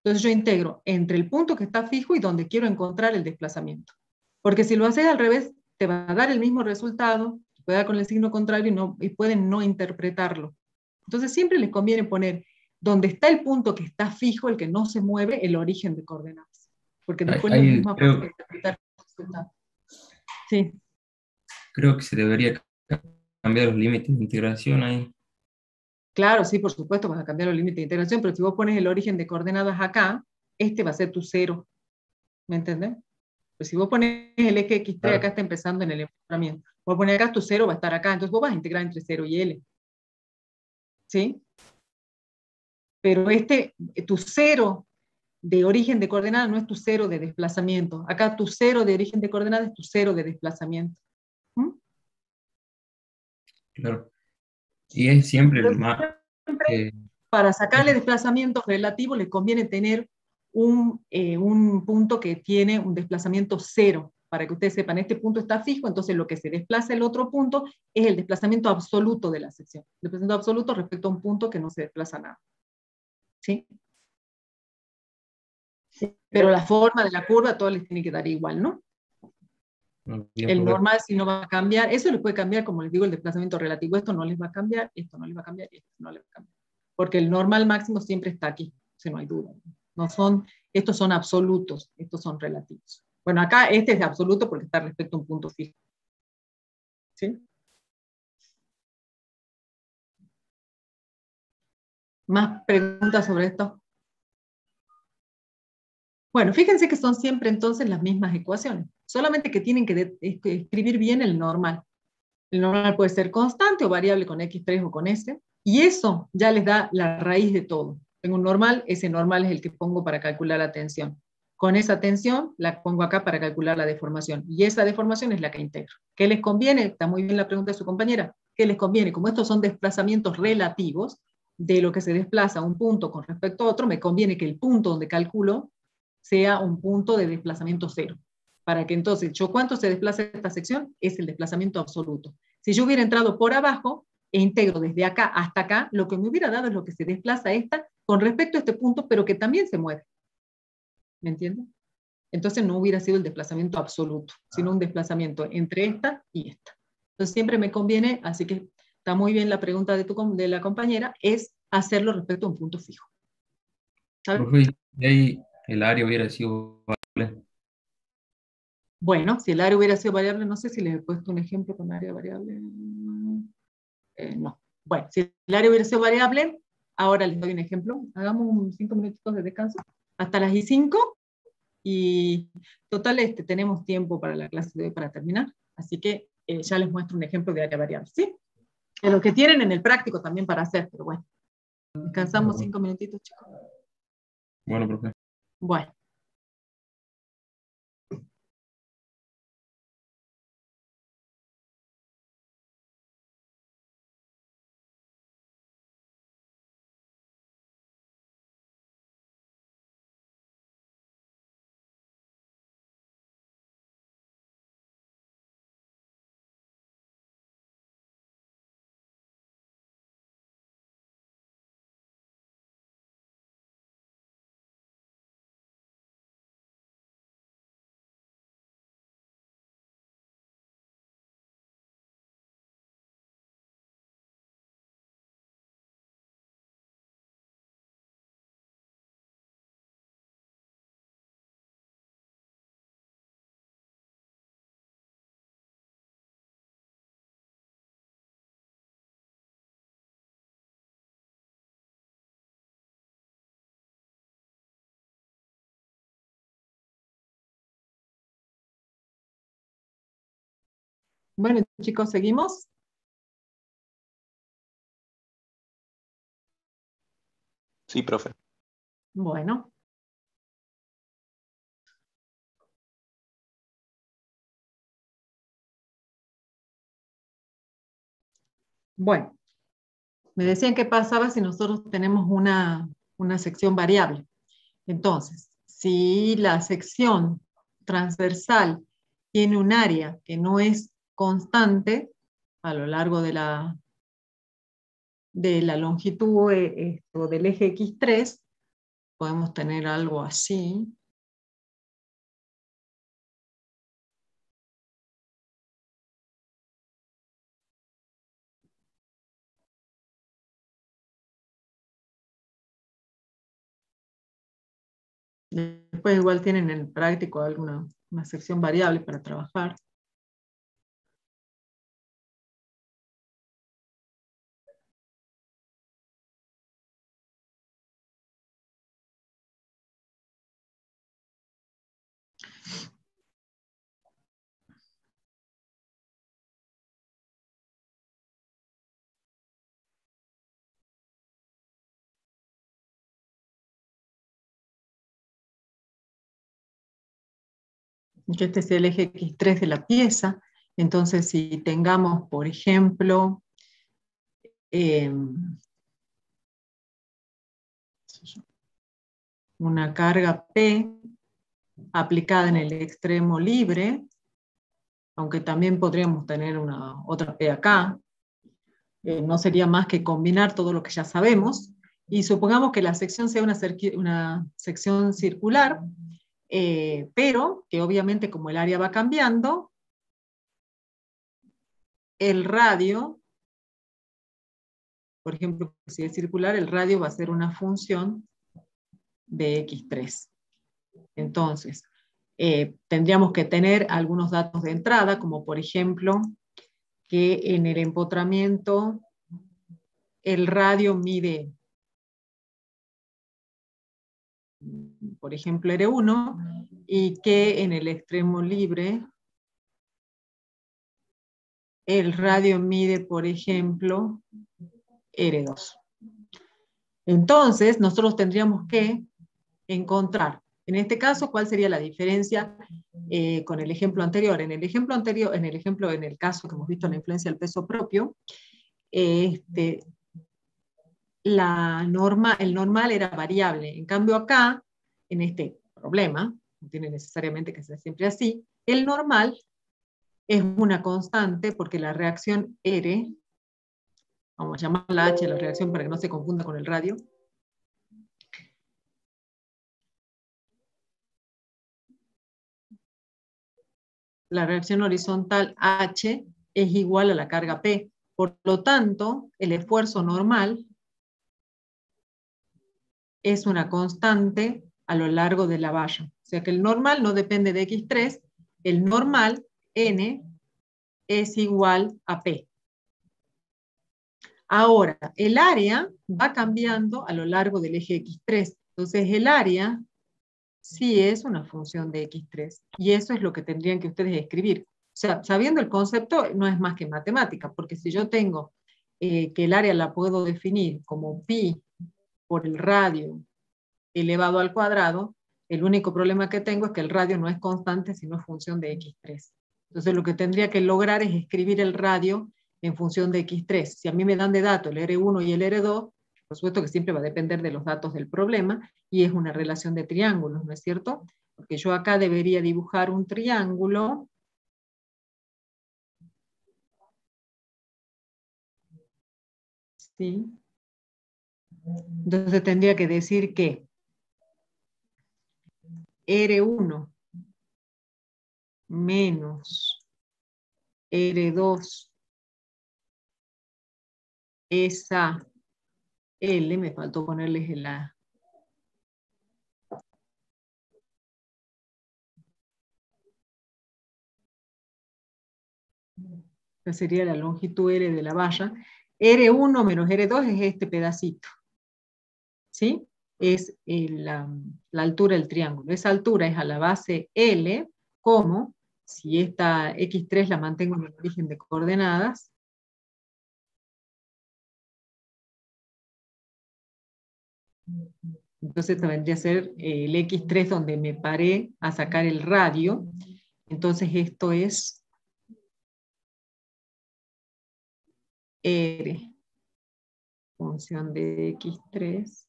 Entonces yo integro entre el punto que está fijo y donde quiero encontrar el desplazamiento. Porque si lo haces al revés, te va a dar el mismo resultado, puede dar con el signo contrario y pueden no interpretarlo. Entonces siempre les conviene poner donde está el punto que está fijo, el que no se mueve, el origen de coordenadas. Porque después los Ahí mismos van a creo, interpretar el resultado. Sí, creo que se debería cambiar los límites de integración ahí. claro, sí, por supuesto, vas a cambiar los límites de integración, pero si vos pones el origen de coordenadas acá, este va a ser tu cero, ¿me entendés? Pues si vos pones el eje X3, acá Claro. está empezando en el empotramiento. Vos pones acá tu cero, va a estar acá, entonces vos vas a integrar entre 0 y L. ¿Sí? Pero tu cero de origen de coordenada no es tu cero de desplazamiento. Acá tu cero de origen de coordenada es tu cero de desplazamiento. ¿Mm? Claro. Y es siempre el Entonces, más. siempre para sacarle desplazamientos relativos les conviene tener un punto que tiene un desplazamiento cero, para que ustedes sepan, este punto está fijo, entonces lo que se desplaza el otro punto es el desplazamiento absoluto de la sección. El desplazamiento absoluto respecto a un punto que no se desplaza nada. ¿Sí? Pero la forma de la curva, a todos les tiene que dar igual, ¿no? Bien, El profe. normal si no va a cambiar, eso les puede cambiar, como les digo, el desplazamiento relativo, esto no les va a cambiar, esto no les va a cambiar, esto no les va a cambiar. Porque el normal máximo siempre está aquí, si no hay duda. No son, estos son absolutos, estos son relativos. Bueno, acá este es absoluto porque está respecto a un punto fijo. ¿Sí? ¿Más preguntas sobre esto? Bueno, fíjense que son siempre entonces las mismas ecuaciones, solamente que tienen que escribir bien el normal. El normal puede ser constante o variable con X3 o con S, y eso ya les da la raíz de todo. Tengo un normal, ese normal es el que pongo para calcular la tensión. Con esa tensión la pongo acá para calcular la deformación, y esa deformación es la que integro. ¿Qué les conviene? Está muy bien la pregunta de su compañera. ¿Qué les conviene? Como estos son desplazamientos relativos de lo que se desplaza un punto con respecto a otro, me conviene que el punto donde calculo sea un punto de desplazamiento cero, para que entonces yo cuánto se desplaza esta sección es el desplazamiento absoluto. Si yo hubiera entrado por abajo e integro desde acá hasta acá, lo que me hubiera dado es lo que se desplaza esta con respecto a este punto, pero que también se mueve. ¿Me entienden? Entonces no hubiera sido el desplazamiento absoluto, sino un desplazamiento entre esta y esta. Entonces siempre me conviene, así que está muy bien la pregunta de la compañera, es hacerlo respecto a un punto fijo. ¿Sabe? Profe, y ahí el área hubiera sido variable. Bueno, si el área hubiera sido variable, no sé si les he puesto un ejemplo con área variable. No. Bueno, si el área hubiera sido variable, ahora les doy un ejemplo. Hagamos 5 minutitos de descanso hasta las y 5 y total tenemos tiempo para la clase de hoy para terminar. Así que ya les muestro un ejemplo de área variable. ¿Sí? De lo que tienen en el práctico también para hacer, pero bueno. Descansamos 5 minutitos, chicos. Bueno, profe. Bueno. Bueno, chicos, ¿seguimos? Sí, profe. Bueno. Bueno, me decían qué pasaba si nosotros tenemos una sección variable. Entonces, si la sección transversal tiene un área que no es constante a lo largo de la longitud del eje X3, podemos tener algo así. Después igual tienen en el práctico una sección variable para trabajar. Que este es el eje X3 de la pieza. Entonces, si tengamos, por ejemplo, una carga P aplicada en el extremo libre, aunque también podríamos tener otra P acá, no sería más que combinar todo lo que ya sabemos, y supongamos que la sección sea una sección circular, pero que obviamente como el área va cambiando, el radio, por ejemplo, si es circular, el radio va a ser una función de X3. Entonces, tendríamos que tener algunos datos de entrada, como por ejemplo, que en el empotramiento el radio mide, por ejemplo, R1, y que en el extremo libre el radio mide, por ejemplo, R2. Entonces, nosotros tendríamos que encontrar, en este caso, cuál sería la diferencia con el ejemplo anterior. En el caso que hemos visto, la influencia del peso propio, el normal era variable. En cambio acá, en este problema, no tiene necesariamente que ser siempre así, el normal es una constante porque la reacción R, vamos a llamarla H, la reacción para que no se confunda con el radio, la reacción horizontal H es igual a la carga P. Por lo tanto, el esfuerzo normal es una constante a lo largo de la valla. O sea que el normal no depende de X3, el normal, N, es igual a P. Ahora, el área va cambiando a lo largo del eje X3. Entonces, el área sí es una función de X3. Y eso es lo que tendrían que ustedes escribir. O sea, sabiendo el concepto, no es más que matemática, porque si yo tengo que el área la puedo definir como pi por el radio elevado al cuadrado, el único problema que tengo es que el radio no es constante, sino es función de X3. Entonces lo que tendría que lograr es escribir el radio en función de X3. Si a mí me dan de datos el R1 y el R2, por supuesto que siempre va a depender de los datos del problema, y es una relación de triángulos, ¿no es cierto? Porque yo acá debería dibujar un triángulo. ¿Sí? Entonces tendría que decir que R1 menos R2 esa L, me faltó ponerles la... Esta sería la longitud L de la valla. R1 menos R2 es este pedacito. ¿Sí? Es la altura del triángulo. Esa altura es a la base L, como si esta X3 la mantengo en el origen de coordenadas, entonces esto vendría a ser el X3 donde me paré a sacar el radio. Entonces esto es R, función de X3,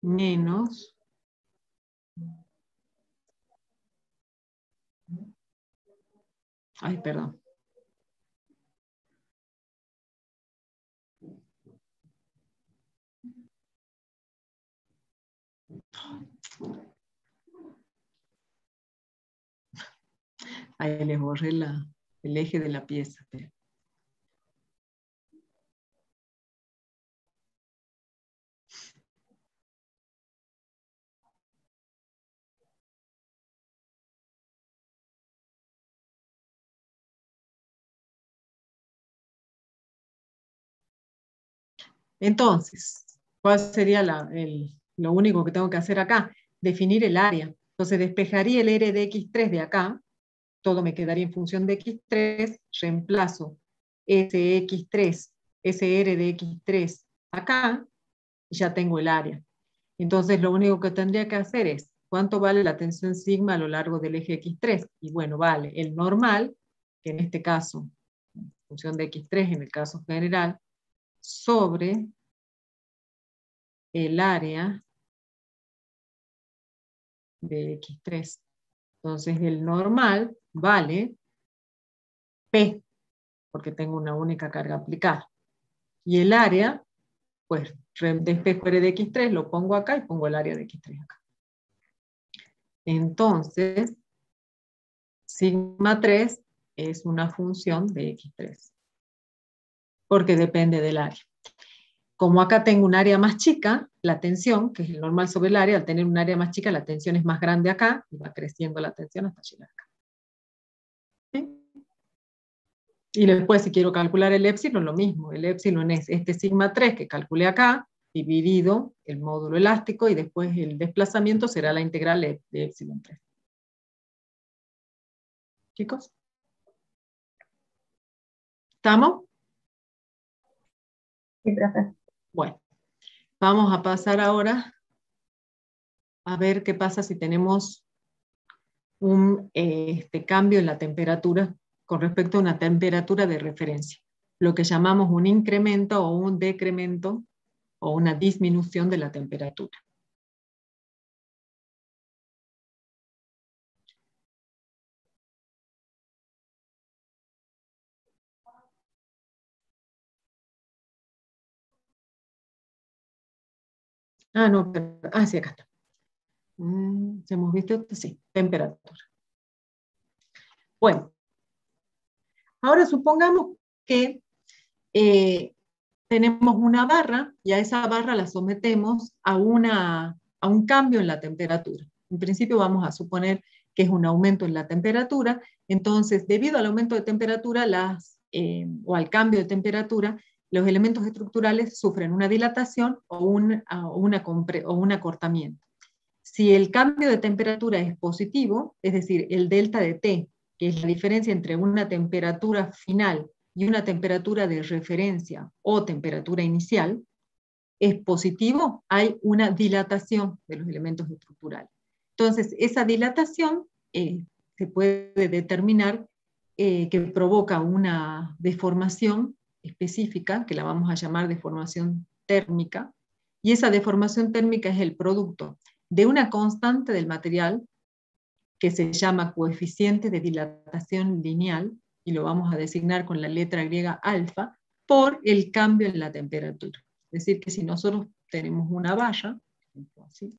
menos ay, perdón. Ahí les borré el eje de la pieza. Entonces, ¿cuál sería lo único que tengo que hacer acá? Definir el área. Entonces despejaría el R de X3 de acá, todo me quedaría en función de X3, reemplazo ese X3, ese R de X3 acá, y ya tengo el área. Entonces lo único que tendría que hacer es, ¿cuánto vale la tensión sigma a lo largo del eje X3? Y bueno, vale el normal, que en este caso, función de X3 en el caso general, sobre el área de X3. Entonces el normal vale P, porque tengo una única carga aplicada. Y el área, pues despejo R de X3, lo pongo acá y pongo el área de X3 acá. Entonces, sigma 3 es una función de X3, porque depende del área. Como acá tengo un área más chica, la tensión, que es el normal sobre el área, al tener un área más chica, la tensión es más grande acá, y va creciendo la tensión hasta llegar acá. ¿Sí? Y después, si quiero calcular el épsilon, lo mismo. El épsilon es este sigma 3 que calculé acá, dividido el módulo elástico, y después el desplazamiento será la integral de épsilon 3. ¿Chicos? ¿Estamos? Sí, profe. Bueno, vamos a pasar ahora a ver qué pasa si tenemos un cambio en la temperatura con respecto a una temperatura de referencia, lo que llamamos un incremento o un decremento o una disminución de la temperatura. Ah, no, sí, acá está. ¿Ya hemos visto esto? Sí, temperatura. Bueno, ahora supongamos que tenemos una barra y a esa barra la sometemos a un cambio en la temperatura. En principio vamos a suponer que es un aumento en la temperatura, entonces debido al aumento de temperatura o al cambio de temperatura, los elementos estructurales sufren una dilatación o un acortamiento. Si el cambio de temperatura es positivo, es decir, el delta de T, que es la diferencia entre una temperatura final y una temperatura de referencia o temperatura inicial, es positivo, hay una dilatación de los elementos estructurales. Entonces, esa dilatación se puede determinar que provoca una deformación específica, que la vamos a llamar deformación térmica, y esa deformación térmica es el producto de una constante del material que se llama coeficiente de dilatación lineal, y lo vamos a designar con la letra griega alfa, por el cambio en la temperatura. Es decir, que si nosotros tenemos una valla, así,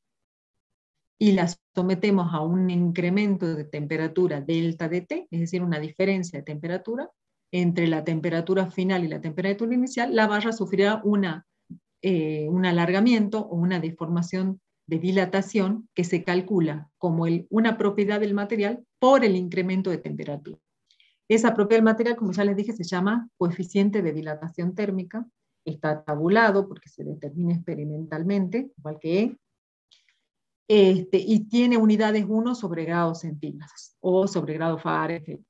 y la sometemos a un incremento de temperatura delta de T, es decir, una diferencia de temperatura entre la temperatura final y la temperatura inicial, la valla sufrirá un alargamiento o una deformación de dilatación que se calcula como una propiedad del material por el incremento de temperatura. Esa propiedad del material, como ya les dije, se llama coeficiente de dilatación térmica, está tabulado porque se determina experimentalmente, igual que E. y tiene unidades 1 sobre grados centígrados o sobre grados Fahrenheit.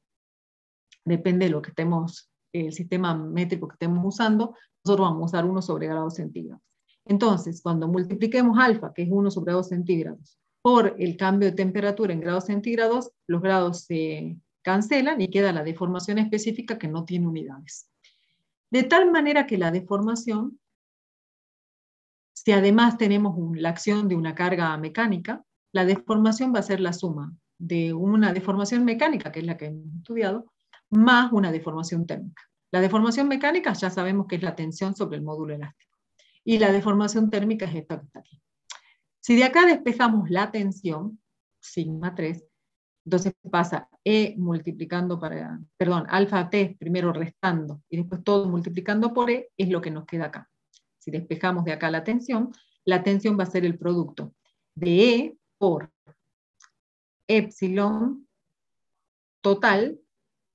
Depende de lo que estemos, el sistema métrico que estemos usando, nosotros vamos a usar 1 sobre grados centígrados. Entonces, cuando multipliquemos alfa, que es 1 sobre grados centígrados, por el cambio de temperatura en grados centígrados, los grados se cancelan y queda la deformación específica que no tiene unidades. De tal manera que la deformación, si además tenemos la acción de una carga mecánica, la deformación va a ser la suma de una deformación mecánica, que es la que hemos estudiado, más una deformación térmica. La deformación mecánica ya sabemos que es la tensión sobre el módulo elástico. Y la deformación térmica es esta que está aquí. Si de acá despejamos la tensión, sigma 3, entonces pasa E multiplicando alfa T primero restando y después todo multiplicando por E, es lo que nos queda acá. Si despejamos de acá la tensión va a ser el producto de E por epsilon total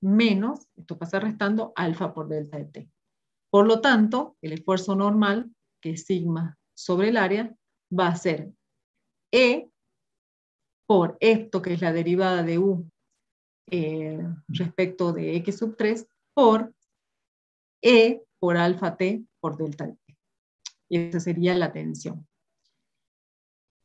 menos, esto pasa restando, alfa por delta de T. Por lo tanto, el esfuerzo normal, que es sigma sobre el área, va a ser E por esto que es la derivada de U respecto de X sub 3 por E por alfa T por delta T. Y esa sería la tensión.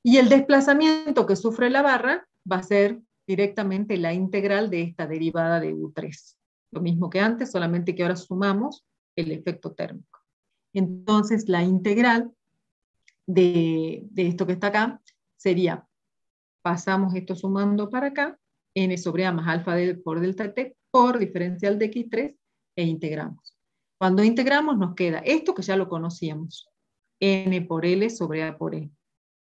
Y el desplazamiento que sufre la barra va a ser directamente la integral de esta derivada de U3. Lo mismo que antes, solamente que ahora sumamos el efecto térmico. Entonces la integral de esto que está acá sería, pasamos esto sumando para acá, n sobre a más alfa por delta t por diferencial de x3 e integramos. Cuando integramos nos queda esto que ya lo conocíamos, n por L sobre a por E,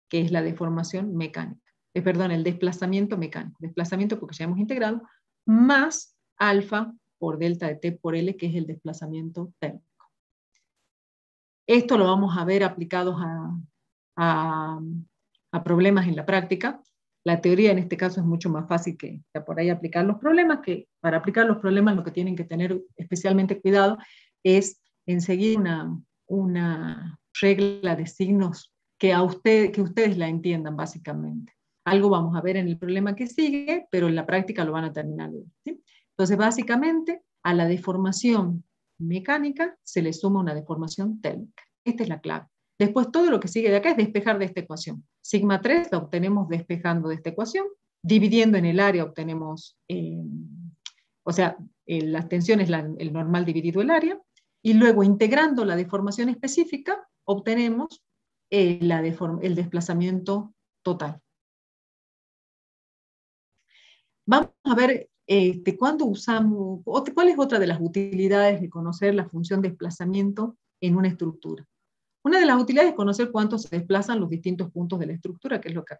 que es la deformación mecánica. Perdón, el desplazamiento mecánico. Desplazamiento porque ya hemos integrado, más alfa por delta de t por L, que es el desplazamiento térmico. Esto lo vamos a ver aplicados a problemas en la práctica. La teoría en este caso es mucho más fácil que por ahí aplicar los problemas, que para aplicar los problemas lo que tienen que tener especialmente cuidado es en seguir una regla de signos que ustedes la entiendan básicamente. Algo vamos a ver en el problema que sigue, pero en la práctica lo van a terminar de ver, ¿sí? Entonces básicamente a la deformación mecánica se le suma una deformación térmica. Esta es la clave. Después todo lo que sigue de acá es despejar de esta ecuación. Sigma 3 la obtenemos despejando de esta ecuación, dividiendo en el área obtenemos, la tensión es el normal dividido el área, y luego integrando la deformación específica obtenemos el desplazamiento total. Vamos a ver cuándo usamos, cuál es otra de las utilidades de conocer la función desplazamiento en una estructura. Una de las utilidades es conocer cuánto se desplazan los distintos puntos de la estructura, que es lo que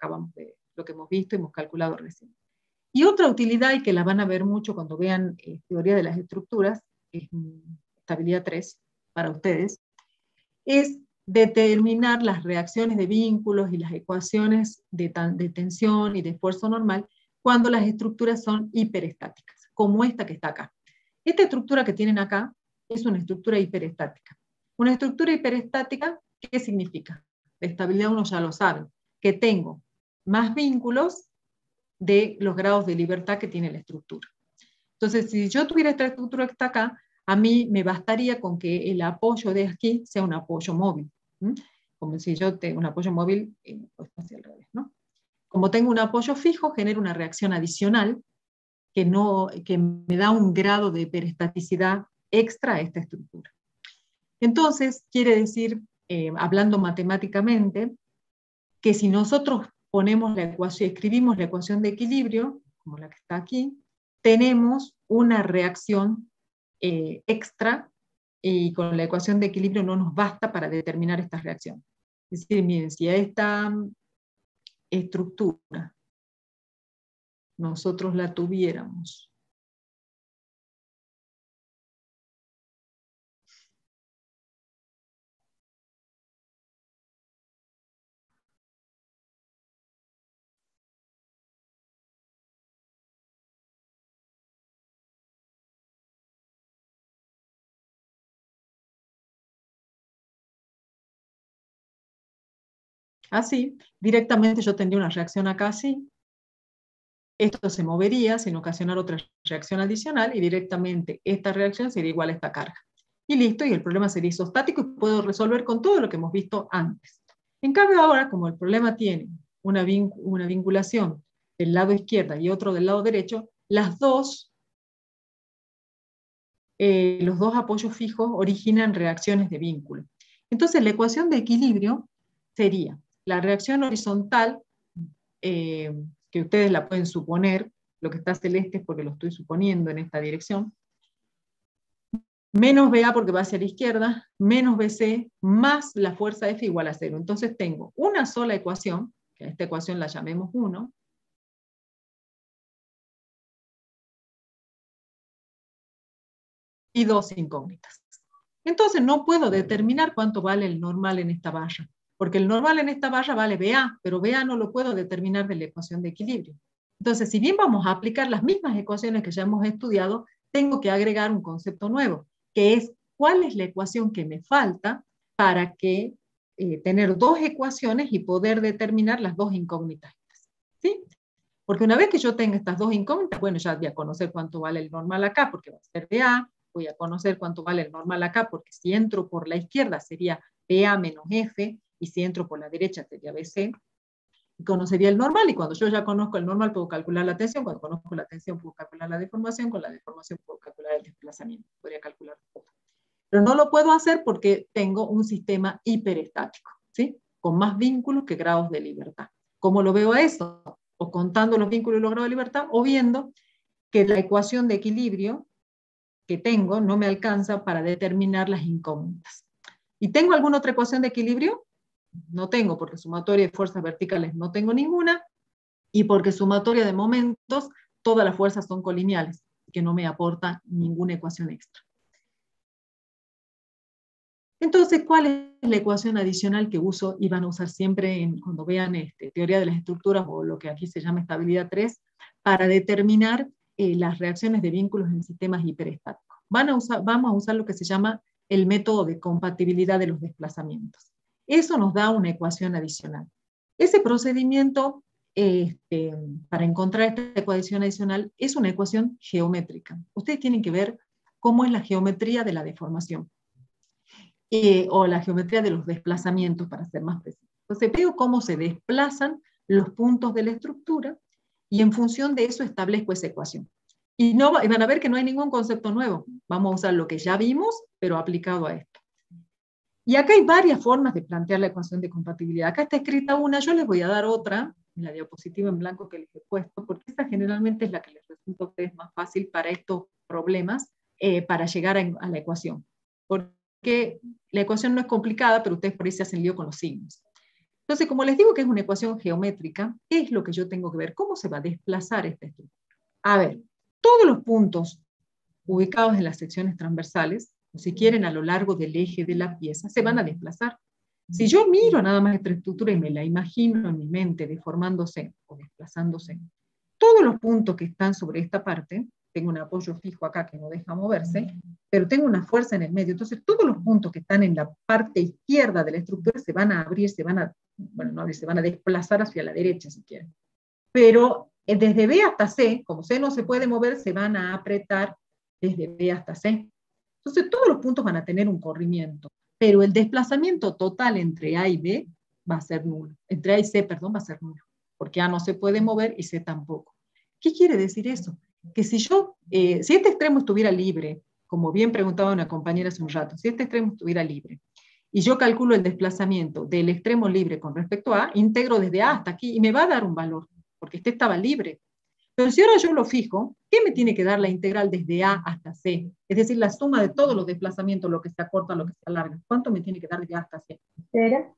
lo que hemos visto y hemos calculado recién. Y otra utilidad, y que la van a ver mucho cuando vean teoría de las estructuras, es estabilidad 3 para ustedes, es determinar las reacciones de vínculos y las ecuaciones de tensión y de esfuerzo normal cuando las estructuras son hiperestáticas, como esta que está acá. Esta estructura que tienen acá es una estructura hiperestática. Una estructura hiperestática, ¿qué significa? La estabilidad uno ya lo sabe, que tengo más vínculos de los grados de libertad que tiene la estructura. Entonces, si yo tuviera esta estructura que está acá, a mí me bastaría con que el apoyo de aquí sea un apoyo móvil. Como si yo tengo un apoyo móvil, pues hacia el revés, ¿no? Como tengo un apoyo fijo, genero una reacción adicional que me da un grado de hiperestaticidad extra a esta estructura. Entonces, quiere decir, hablando matemáticamente, que si nosotros ponemos la ecuación, escribimos la ecuación de equilibrio, como la que está aquí, tenemos una reacción extra, y con la ecuación de equilibrio no nos basta para determinar estas reacciones. Es decir, miren, si a esta estructura nosotros la tuviéramos así, directamente yo tendría una reacción acá así, esto se movería sin ocasionar otra reacción adicional y directamente esta reacción sería igual a esta carga. Y listo, y el problema sería isostático y puedo resolver con todo lo que hemos visto antes. En cambio ahora, como el problema tiene una vinculación del lado izquierdo y otro del lado derecho, los dos apoyos fijos originan reacciones de vínculo. Entonces la ecuación de equilibrio sería la reacción horizontal, que ustedes la pueden suponer, lo que está celeste es porque lo estoy suponiendo en esta dirección, menos BA porque va hacia la izquierda, menos BC, más la fuerza F igual a 0. Entonces tengo una sola ecuación, que a esta ecuación la llamemos 1, y dos incógnitas. Entonces no puedo determinar cuánto vale el normal en esta barra, porque el normal en esta barra vale BA, pero BA no lo puedo determinar de la ecuación de equilibrio. Entonces, si bien vamos a aplicar las mismas ecuaciones que ya hemos estudiado, tengo que agregar un concepto nuevo, que es cuál es la ecuación que me falta para que tener dos ecuaciones y poder determinar las dos incógnitas. ¿Sí? Porque una vez que yo tenga estas dos incógnitas, bueno, ya voy a conocer cuánto vale el normal acá, porque va a ser BA, voy a conocer cuánto vale el normal acá, porque si entro por la izquierda sería BA menos F, y si entro por la derecha sería BC, y conocería el normal, y cuando yo ya conozco el normal puedo calcular la tensión, cuando conozco la tensión puedo calcular la deformación, con la deformación puedo calcular el desplazamiento, podría calcular todo. Pero no lo puedo hacer porque tengo un sistema hiperestático, ¿sí? Con más vínculos que grados de libertad. ¿Cómo lo veo eso? O contando los vínculos y los grados de libertad, o viendo que la ecuación de equilibrio que tengo no me alcanza para determinar las incógnitas. ¿Y tengo alguna otra ecuación de equilibrio? No tengo, porque sumatoria de fuerzas verticales no tengo ninguna, y porque sumatoria de momentos, todas las fuerzas son colineales, que no me aporta ninguna ecuación extra. Entonces, ¿cuál es la ecuación adicional que uso y van a usar siempre cuando vean teoría de las estructuras o lo que aquí se llama estabilidad 3, para determinar las reacciones de vínculos en sistemas hiperestáticos? Vamos a usar lo que se llama el método de compatibilidad de los desplazamientos. Eso nos da una ecuación adicional. Ese procedimiento, para encontrar esta ecuación adicional, es una ecuación geométrica. Ustedes tienen que ver cómo es la geometría de la deformación. O la geometría de los desplazamientos, para ser más preciso. Entonces veo cómo se desplazan los puntos de la estructura y en función de eso establezco esa ecuación. Y van a ver que no hay ningún concepto nuevo. Vamos a usar lo que ya vimos, pero aplicado a esto. Y acá hay varias formas de plantear la ecuación de compatibilidad. Acá está escrita una, yo les voy a dar otra, en la diapositiva en blanco que les he puesto, porque esa generalmente es la que les resulta a ustedes más fácil para estos problemas, para llegar a la ecuación. Porque la ecuación no es complicada, pero ustedes por ahí se hacen lío con los signos. Entonces, como les digo que es una ecuación geométrica, ¿qué es lo que yo tengo que ver? ¿Cómo se va a desplazar esta estructura? A ver, todos los puntos ubicados en las secciones transversales, o si quieren a lo largo del eje de la pieza, se van a desplazar. Si yo miro nada más esta estructura y me la imagino en mi mente deformándose o desplazándose, todos los puntos que están sobre esta parte, tengo un apoyo fijo acá que no deja moverse, pero tengo una fuerza en el medio, entonces todos los puntos que están en la parte izquierda de la estructura se van a abrir, se van a desplazar hacia la derecha si quieren. Pero desde B hasta C, como C no se puede mover, se van a apretar desde B hasta C. Entonces todos los puntos van a tener un corrimiento, pero el desplazamiento total entre A y B va a ser nulo. Entre A y C, perdón, va a ser nulo, porque A no se puede mover y C tampoco. ¿Qué quiere decir eso? Que si este extremo estuviera libre, como bien preguntaba una compañera hace un rato, si este extremo estuviera libre, y yo calculo el desplazamiento del extremo libre con respecto a A, integro desde A hasta aquí, y me va a dar un valor, porque este estaba libre. Pero si ahora yo lo fijo, ¿qué me tiene que dar la integral desde A hasta C? Es decir, la suma de todos los desplazamientos, lo que se acorta, lo que se alarga. ¿Cuánto me tiene que dar de A hasta C? 0.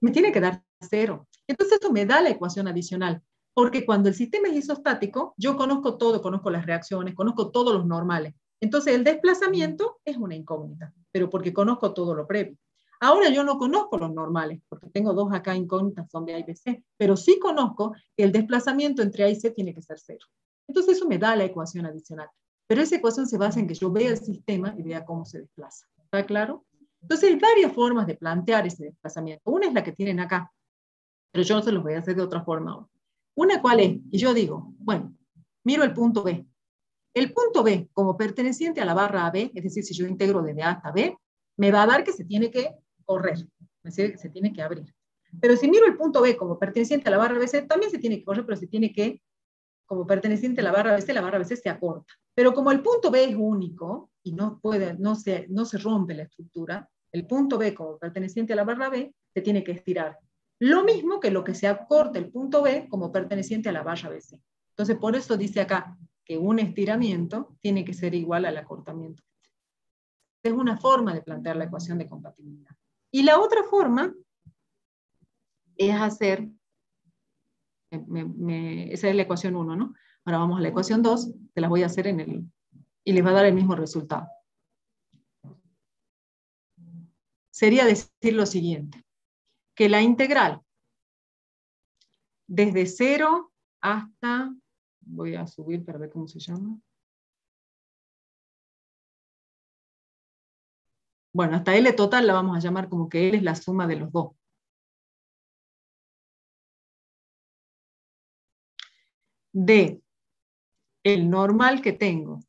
Me tiene que dar 0. Entonces eso me da la ecuación adicional. Porque cuando el sistema es isostático, yo conozco todo, conozco las reacciones, conozco todos los normales. Entonces el desplazamiento es una incógnita, pero porque conozco todo lo previo. Ahora yo no conozco los normales, porque tengo dos acá incógnitas, son de A y B, C, pero sí conozco que el desplazamiento entre A y C tiene que ser 0. Entonces eso me da la ecuación adicional. Pero esa ecuación se basa en que yo vea el sistema y vea cómo se desplaza. ¿Está claro? Entonces hay varias formas de plantear ese desplazamiento. Una es la que tienen acá, Pero yo no se los voy a hacer de otra forma ahora. Una cuál es, y yo digo, bueno, miro el punto B. El punto B, como perteneciente a la barra AB, es decir, si yo integro desde A hasta B, me va a dar que se tiene que correr, es decir, que se tiene que abrir. Pero si miro el punto B como perteneciente a la barra BC, también se tiene que correr, pero se tiene que, como perteneciente a la barra BC se acorta. Pero como el punto B es único y no se rompe la estructura, el punto B como perteneciente a la barra B se tiene que estirar. Lo mismo que lo que se acorta el punto B como perteneciente a la barra BC. Entonces, por eso dice acá que un estiramiento tiene que ser igual al acortamiento. Es una forma de plantear la ecuación de compatibilidad. Y la otra forma es hacer, esa es la ecuación 1, ¿no? Ahora vamos a la ecuación 2, que las voy a hacer y les va a dar el mismo resultado. Sería decir lo siguiente, que la integral desde 0 hasta, voy a subir para ver cómo se llama. Bueno, hasta L total la vamos a llamar como que L es la suma de los dos. De el normal que tengo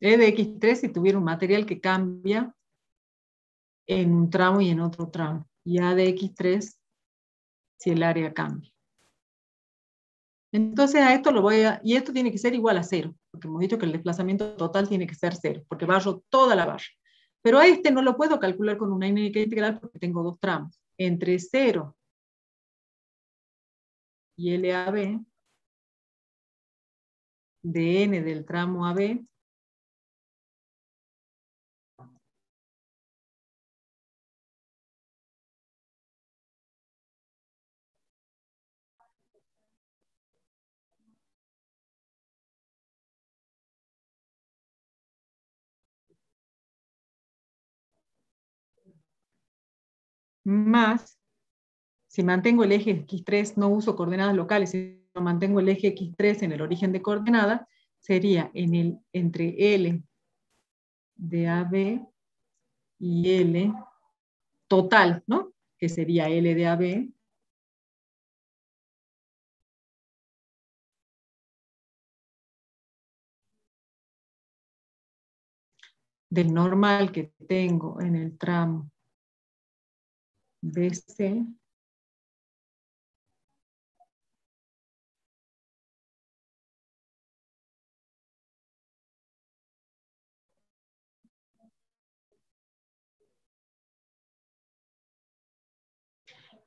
E de X3 si tuviera un material que cambia en un tramo y en otro tramo. Y A de X3 si el área cambia. Entonces a esto y esto tiene que ser igual a 0, porque hemos dicho que el desplazamiento total tiene que ser 0, porque barro toda la barra. Pero a este no lo puedo calcular con una única integral porque tengo dos tramos. Entre 0 y LAB, de N del tramo AB, más, si mantengo el eje X3, no uso coordenadas locales, si mantengo el eje X3 en el origen de coordenadas, sería entre L de AB y L total, ¿no? Que sería L de AB del normal que tengo en el tramo BC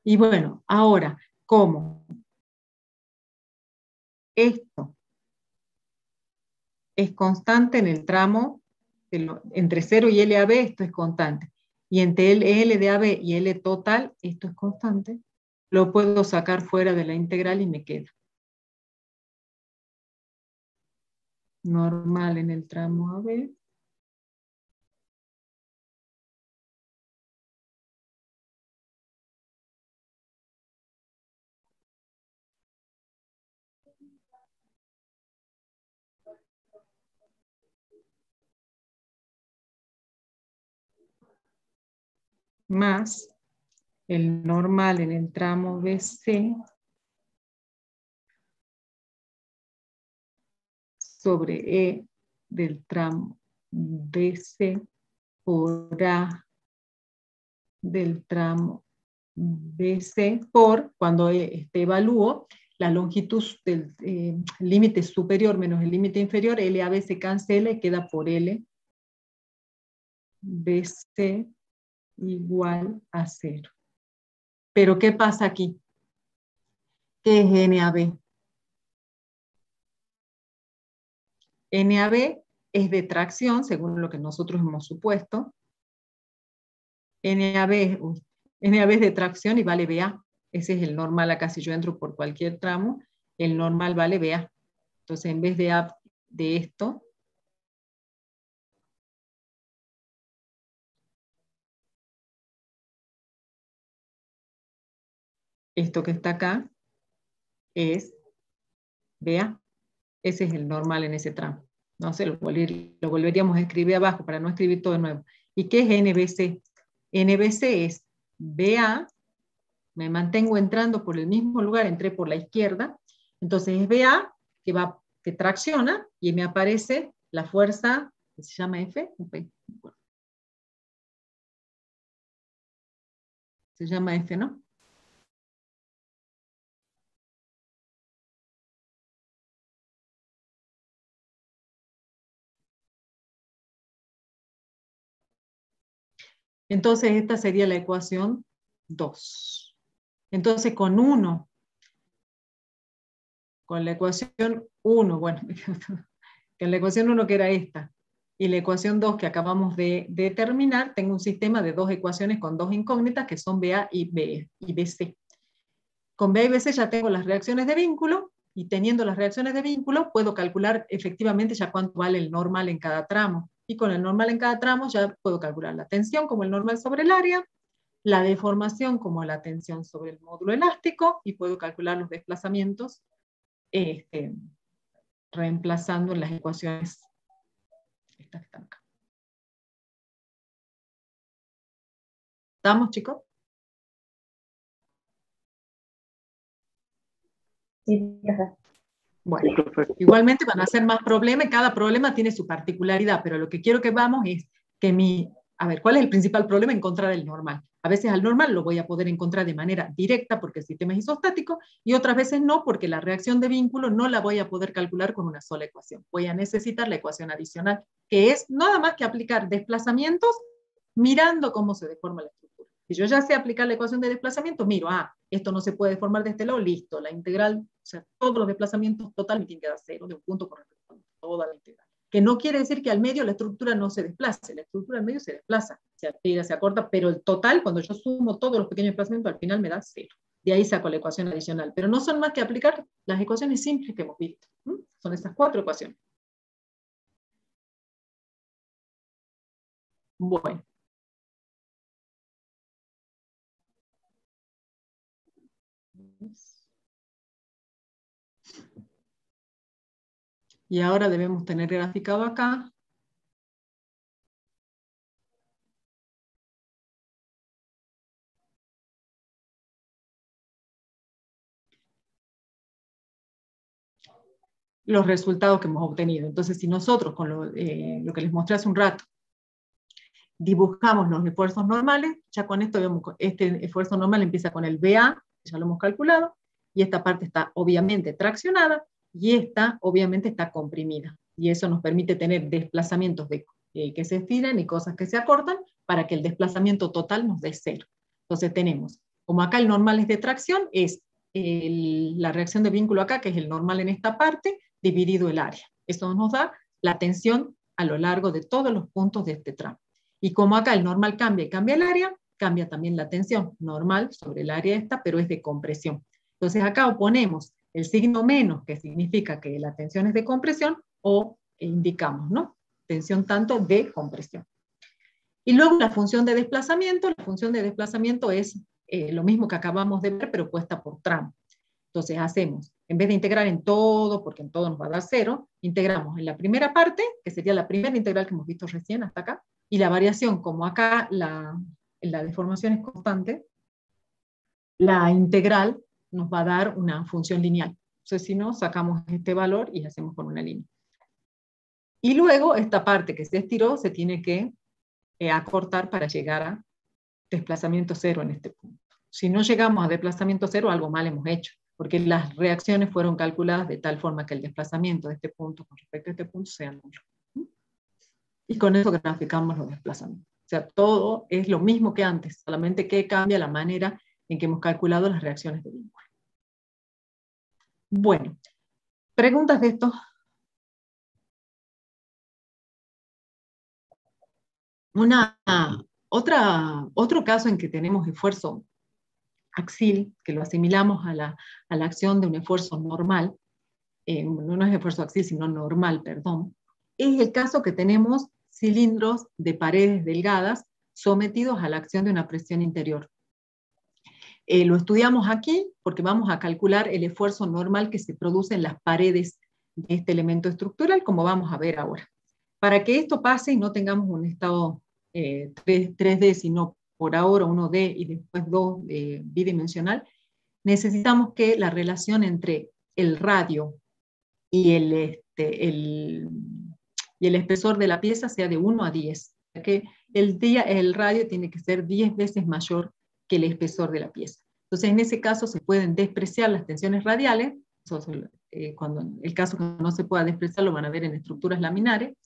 y bueno, ahora, ¿cómo? Esto es constante en el tramo, entre 0 y LAB esto es constante, y entre L de AB y L total esto es constante, lo puedo sacar fuera de la integral y me queda normal en el tramo AB más el normal en el tramo BC sobre E del tramo BC por A del tramo BC por, cuando evalúo la longitud del límite superior menos el límite inferior, LAB se cancela y queda por L BC igual a 0. Pero ¿qué pasa aquí? ¿Qué es NAB? NAB es de tracción, según lo que nosotros hemos supuesto. NAB es de tracción y vale BA. Ese es el normal acá, si yo entro por cualquier tramo, el normal vale BA. Entonces, en vez de A de esto, esto que está acá es BA. Ese es el normal en ese tramo. No sé, lo volveríamos a escribir abajo para no escribir todo de nuevo. ¿Y qué es NBC? NBC es BA, me mantengo entrando por el mismo lugar, entré por la izquierda, entonces es BA que tracciona y me aparece la fuerza que se llama F. Se llama F, ¿no? Entonces esta sería la ecuación 2. Entonces con la ecuación 1, bueno, que la ecuación 1 que era esta, y la ecuación 2 que acabamos de determinar, tengo un sistema de dos ecuaciones con dos incógnitas que son BA y BC. Con BA y BC ya tengo las reacciones de vínculo, y teniendo las reacciones de vínculo puedo calcular efectivamente ya cuánto vale el normal en cada tramo. Y con el normal en cada tramo ya puedo calcular la tensión como el normal sobre el área, la deformación como la tensión sobre el módulo elástico, y puedo calcular los desplazamientos reemplazando en las ecuaciones estas que están acá. ¿Estamos, chicos? Sí, profe. Bueno, igualmente van a ser más problemas, cada problema tiene su particularidad, pero lo que quiero que vamos es que a ver, ¿cuál es el principal problema? Encontrar el normal. A veces al normal lo voy a poder encontrar de manera directa porque el sistema es isostático, y otras veces no, porque la reacción de vínculo no la voy a poder calcular con una sola ecuación. Voy a necesitar la ecuación adicional, que es nada más que aplicar desplazamientos mirando cómo se deforma la estructura. Si yo ya sé aplicar la ecuación de desplazamiento, miro, esto no se puede deformar de este lado, listo, la integral, o sea, todos los desplazamientos totalmente tienen que dar cero, de un punto con respecto a toda la integral. Que no quiere decir que al medio la estructura no se desplace, la estructura al medio se desplaza, se altera, se acorta, pero el total, cuando yo sumo todos los pequeños desplazamientos, al final me da cero. De ahí saco la ecuación adicional, pero no son más que aplicar las ecuaciones simples que hemos visto. Son estas 4 ecuaciones. Bueno. Y ahora debemos tener graficado acá los resultados que hemos obtenido. Entonces, si nosotros, con lo que les mostré hace un rato, dibujamos los esfuerzos normales, ya con esto vemos, este esfuerzo normal empieza con el BA, ya lo hemos calculado, y esta parte está obviamente traccionada, y esta obviamente está comprimida. Y eso nos permite tener desplazamientos que se estiran y cosas que se acortan, para que el desplazamiento total nos dé cero. Entonces tenemos, como acá el normal es de tracción, es la reacción de vínculo acá, que es el normal en esta parte, dividido el área. Eso nos da la tensión a lo largo de todos los puntos de este tramo. Y como acá el normal cambia y cambia el área, cambia también la tensión normal sobre el área esta, pero es de compresión. Entonces acá oponemos el signo menos, que significa que la tensión es de compresión, o indicamos, ¿no? Tensión tanto de compresión. Y luego la función de desplazamiento es lo mismo que acabamos de ver, pero puesta por tramo. Entonces hacemos, en vez de integrar en todo, porque en todo nos va a dar cero, integramos en la primera parte, que sería la primera integral que hemos visto recién hasta acá, y la variación, como acá la deformación es constante, la integral nos va a dar una función lineal. Entonces si no, sacamos este valor y hacemos con una línea. Y luego esta parte que se estiró se tiene que acortar para llegar a desplazamiento cero en este punto. Si no llegamos a desplazamiento cero, algo mal hemos hecho, porque las reacciones fueron calculadas de tal forma que el desplazamiento de este punto con respecto a este punto sea nulo. Y con eso graficamos los desplazamientos. O sea, todo es lo mismo que antes, solamente que cambia la manera en que hemos calculado las reacciones de vínculo. Bueno, preguntas de esto. Otro caso en que tenemos esfuerzo axil, que lo asimilamos a la acción de un esfuerzo normal, no es esfuerzo axil, sino normal, perdón, es el caso que tenemos cilindros de paredes delgadas sometidos a la acción de una presión interior. Lo estudiamos aquí porque vamos a calcular el esfuerzo normal que se produce en las paredes de este elemento estructural, como vamos a ver ahora. Para que esto pase y no tengamos un estado 3D, sino por ahora 1D y después 2 bidimensional, necesitamos que la relación entre el radio y el espesor de la pieza sea de 1 a 10. Que el radio tiene que ser 10 veces mayor que el espesor de la pieza. Entonces, en ese caso se pueden despreciar las tensiones radiales. Cuando el caso que no se pueda despreciar lo van a ver en estructuras laminares.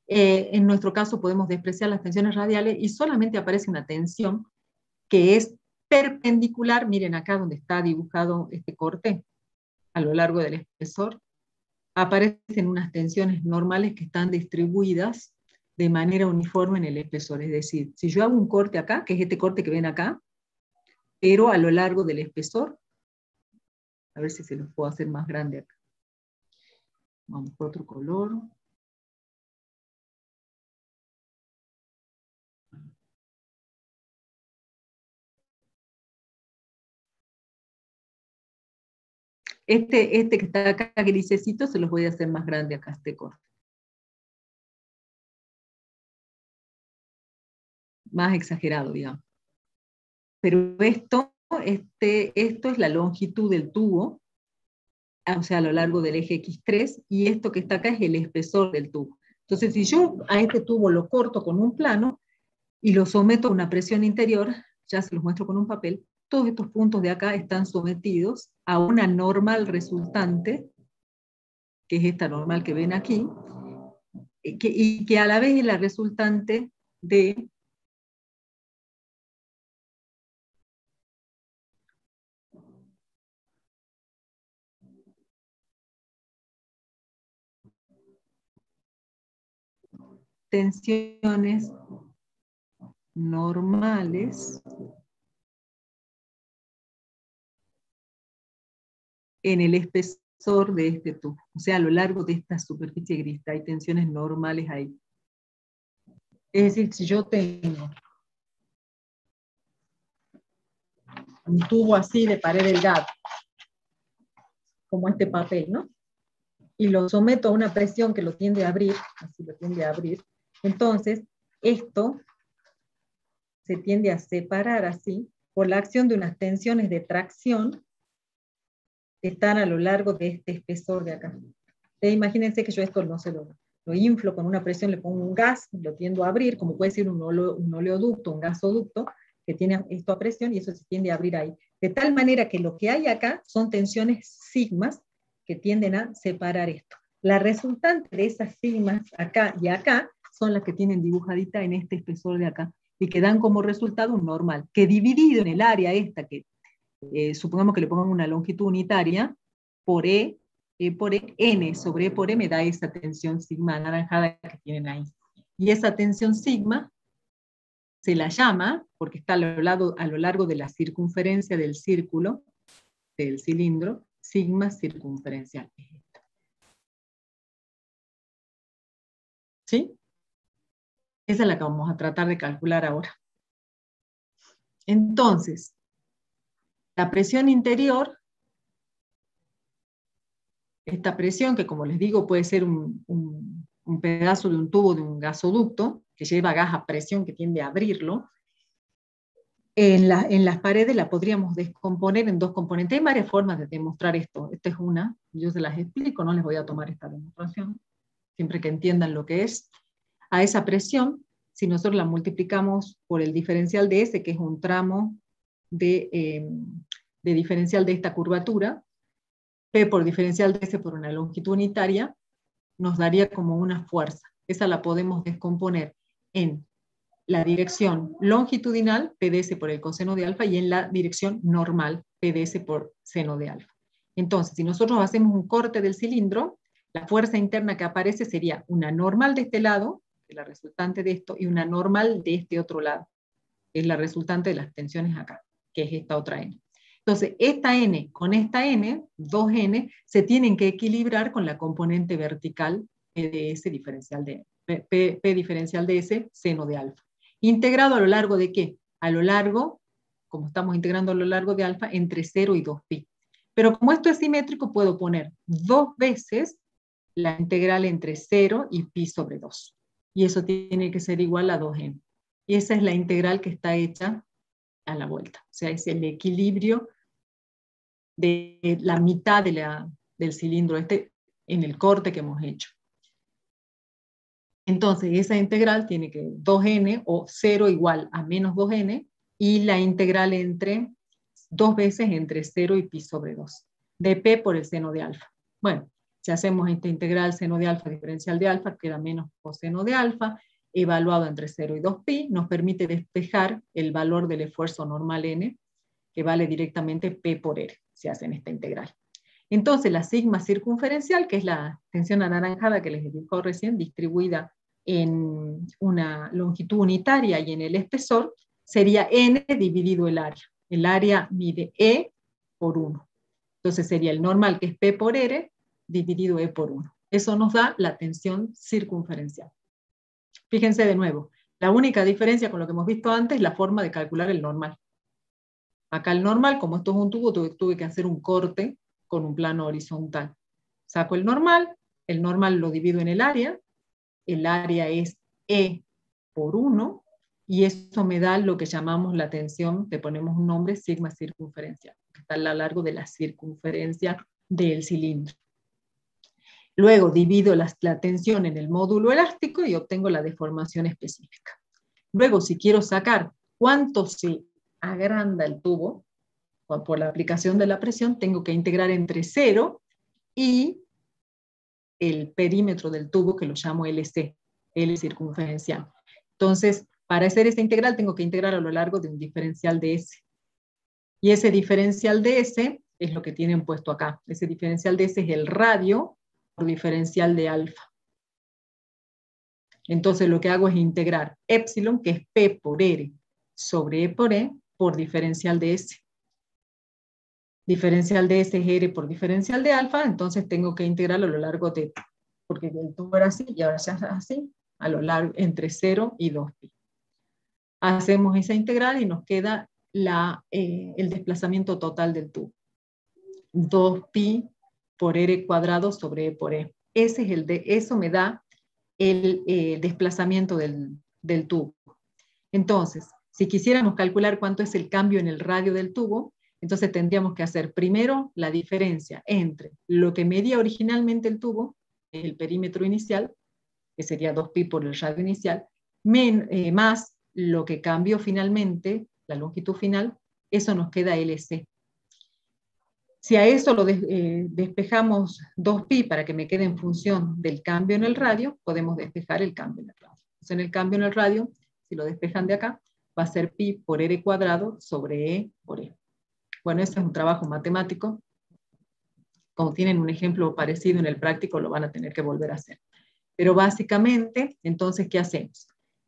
En nuestro caso podemos despreciar las tensiones radiales y solamente aparece una tensión que es perpendicular. Miren acá donde está dibujado este corte a lo largo del espesor. Aparecen unas tensiones normales que están distribuidas de manera uniforme en el espesor. Es decir, si yo hago un corte acá, que es este corte que ven acá, pero a lo largo del espesor, a ver si se los puedo hacer más grande acá. Vamos por otro color. Este que está acá grisecito se los voy a hacer más grande acá, este corte. Más exagerado, digamos. Pero esto es la longitud del tubo, o sea, a lo largo del eje X3, y esto que está acá es el espesor del tubo. Entonces, si yo a este tubo lo corto con un plano y lo someto a una presión interior, ya se los muestro con un papel, todos estos puntos de acá están sometidos a una normal resultante, que es esta normal que ven aquí, y que a la vez es la resultante de tensiones normales en el espesor de este tubo. O sea, a lo largo de esta superficie gris hay tensiones normales ahí. Es decir, si yo tengo un tubo así de pared delgada, como este papel, ¿no? Y lo someto a una presión que lo tiende a abrir, así lo tiende a abrir, entonces esto se tiende a separar así por la acción de unas tensiones de tracción que están a lo largo de este espesor de acá. Entonces, imagínense que yo esto no se lo inflo con una presión, le pongo un gas, lo tiendo a abrir, como puede ser un oleoducto, un gasoducto, que tiene esto a presión y eso se tiende a abrir ahí. De tal manera que lo que hay acá son tensiones sigmas que tienden a separar esto. La resultante de esas sigmas acá y acá son las que tienen dibujadita en este espesor de acá y que dan como resultado un normal, que dividido en el área esta, que supongamos que le pongan una longitud unitaria, por E por E, N sobre E por E me da esa tensión sigma anaranjada que tienen ahí. Y esa tensión sigma se la llama, porque está a lo largo de la circunferencia del círculo, del cilindro, sigma circunferencial. ¿Sí? Esa es la que vamos a tratar de calcular ahora. Entonces, la presión interior, esta presión que como les digo puede ser un pedazo de un tubo de un gasoducto, que lleva gas a presión que tiende a abrirlo, en las paredes la podríamos descomponer en dos componentes. Hay varias formas de demostrar esto. Esta es una, yo se las explico, no les voy a tomar esta demostración, siempre que entiendan lo que es. A esa presión, si nosotros la multiplicamos por el diferencial de S, que es un tramo de diferencial de esta curvatura, P por diferencial de S por una longitud unitaria, nos daría como una fuerza. Esa la podemos descomponer en la dirección longitudinal, PdS por el coseno de alfa, y en la dirección normal, PdS por seno de alfa. Entonces, si nosotros hacemos un corte del cilindro, la fuerza interna que aparece sería una normal de este lado, que es la resultante de esto, y una normal de este otro lado, que es la resultante de las tensiones acá, que es esta otra N. Entonces, esta N con esta N, 2N, se tienen que equilibrar con la componente vertical PdS diferencial de P diferencial de S, seno de alfa. Integrado a lo largo de ¿qué? A lo largo como estamos integrando a lo largo de alfa, entre 0 y 2pi. Pero como esto es simétrico, puedo poner 2 veces la integral entre 0 y pi sobre 2. Y eso tiene que ser igual a 2n. Y esa es la integral que está hecha a la vuelta. O sea, es el equilibrio de la mitad del cilindro en el corte que hemos hecho. Entonces, esa integral tiene que 2n o 0 igual a menos 2n, y la integral entre 2 veces entre 0 y pi sobre 2, de p por el seno de alfa. Bueno, si hacemos esta integral seno de alfa diferencial de alfa, queda menos coseno de alfa, evaluado entre 0 y 2pi, nos permite despejar el valor del esfuerzo normal n, que vale directamente p por r, si hacen esta integral. Entonces la sigma circunferencial, que es la tensión anaranjada que les dijo recién, distribuida en una longitud unitaria y en el espesor, sería n dividido el área. El área mide E por 1. Entonces sería el normal, que es P por R, dividido E por 1. Eso nos da la tensión circunferencial. Fíjense de nuevo, la única diferencia con lo que hemos visto antes es la forma de calcular el normal. Acá el normal, como esto es un tubo, tuve que hacer un corte con un plano horizontal. Saco el normal lo divido en el área es E por 1, y eso me da lo que llamamos la tensión, le ponemos un nombre, sigma circunferencial, que está a lo largo de la circunferencia del cilindro. Luego divido la tensión en el módulo elástico y obtengo la deformación específica. Luego, si quiero sacar cuánto se agranda el tubo, por la aplicación de la presión, tengo que integrar entre 0 y el perímetro del tubo, que lo llamo LC, L circunferencial. Entonces, para hacer esta integral tengo que integrar a lo largo de un diferencial de S. Y ese diferencial de S es lo que tienen puesto acá. Ese diferencial de S es el radio por diferencial de alfa. Entonces lo que hago es integrar epsilon, que es P por R, sobre E por E, por diferencial de S. Diferencial de S es R por diferencial de alfa, entonces tengo que integrarlo a lo largo de, porque el tubo era así y ahora ya es así, a lo largo entre 0 y 2pi. Hacemos esa integral y nos queda el desplazamiento total del tubo. 2pi por R cuadrado sobre E por E. Eso me da el desplazamiento del tubo. Entonces, si quisiéramos calcular cuánto es el cambio en el radio del tubo, entonces tendríamos que hacer primero la diferencia entre lo que medía originalmente el tubo, el perímetro inicial, que sería 2pi por el radio inicial, más lo que cambió finalmente, la longitud final, eso nos queda LC. Si a eso lo despejamos 2pi para que me quede en función del cambio en el radio, podemos despejar el cambio en el radio. Entonces en el cambio en el radio, si lo despejan de acá, va a ser pi por R cuadrado sobre E por E. Bueno, ese es un trabajo matemático. Como tienen un ejemplo parecido en el práctico, lo van a tener que volver a hacer. Pero básicamente, entonces, ¿qué hacemos?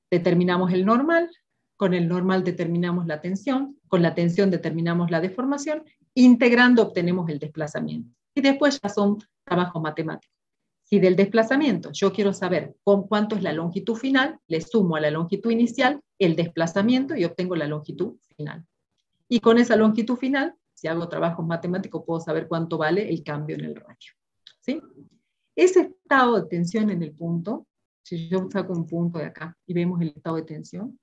Determinamos el normal, con el normal determinamos la tensión, con la tensión determinamos la deformación, integrando obtenemos el desplazamiento. Y después ya son trabajos matemáticos. Si del desplazamiento yo quiero saber cuánto es la longitud final, le sumo a la longitud inicial el desplazamiento y obtengo la longitud final. Y con esa longitud final, si hago trabajos matemáticos, puedo saber cuánto vale el cambio en el radio. ¿Sí? Ese estado de tensión en el punto, si yo saco un punto de acá y vemos el estado de tensión,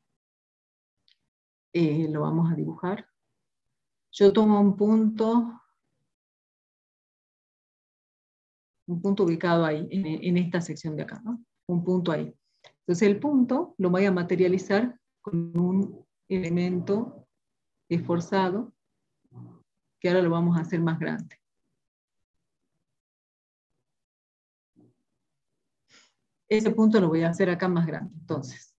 lo vamos a dibujar. Yo tomo un punto ubicado ahí, en esta sección de acá, ¿no? Un punto ahí. Entonces el punto lo voy a materializar con un elemento esforzado, que ahora lo vamos a hacer más grande. Ese punto lo voy a hacer acá más grande, entonces.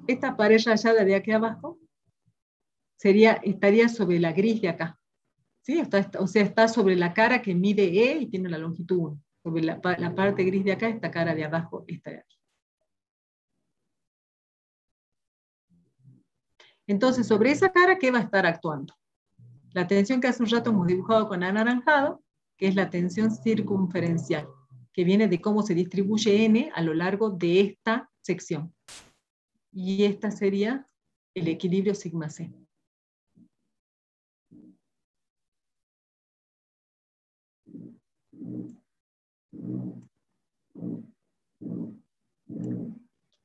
Esta pared rayada de aquí abajo estaría sobre la gris de acá. ¿Sí? O sea, está sobre la cara que mide E y tiene la longitud 1. Sobre la parte gris de acá, esta cara de abajo, esta de aquí. Entonces, sobre esa cara, ¿qué va a estar actuando? La tensión que hace un rato hemos dibujado con anaranjado, que es la tensión circunferencial, que viene de cómo se distribuye N a lo largo de esta sección. Y esta sería el equilibrio sigma C.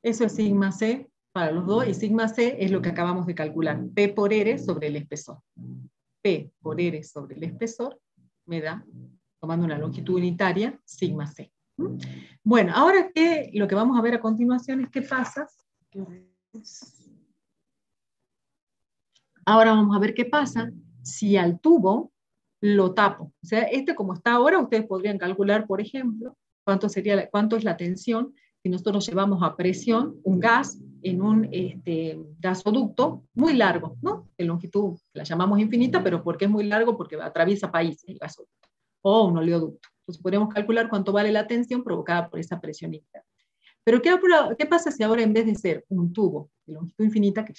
Eso es sigma C para los dos, y sigma C es lo que acabamos de calcular, P por R sobre el espesor. P por R sobre el espesor me da, tomando una longitud unitaria, sigma C. Bueno, ahora lo que vamos a ver a continuación es qué pasa. Ahora vamos a ver qué pasa si al tubo lo tapo. O sea, como está ahora, ustedes podrían calcular, por ejemplo, cuánto es la tensión si nosotros llevamos a presión un gas en un gasoducto muy largo, ¿no? De longitud la llamamos infinita, pero ¿por qué es muy largo? Porque atraviesa países el gasoducto, o un oleoducto. Entonces podemos calcular cuánto vale la tensión provocada por esa presión interna. Pero ¿qué pasa si ahora, en vez de ser un tubo de longitud infinita que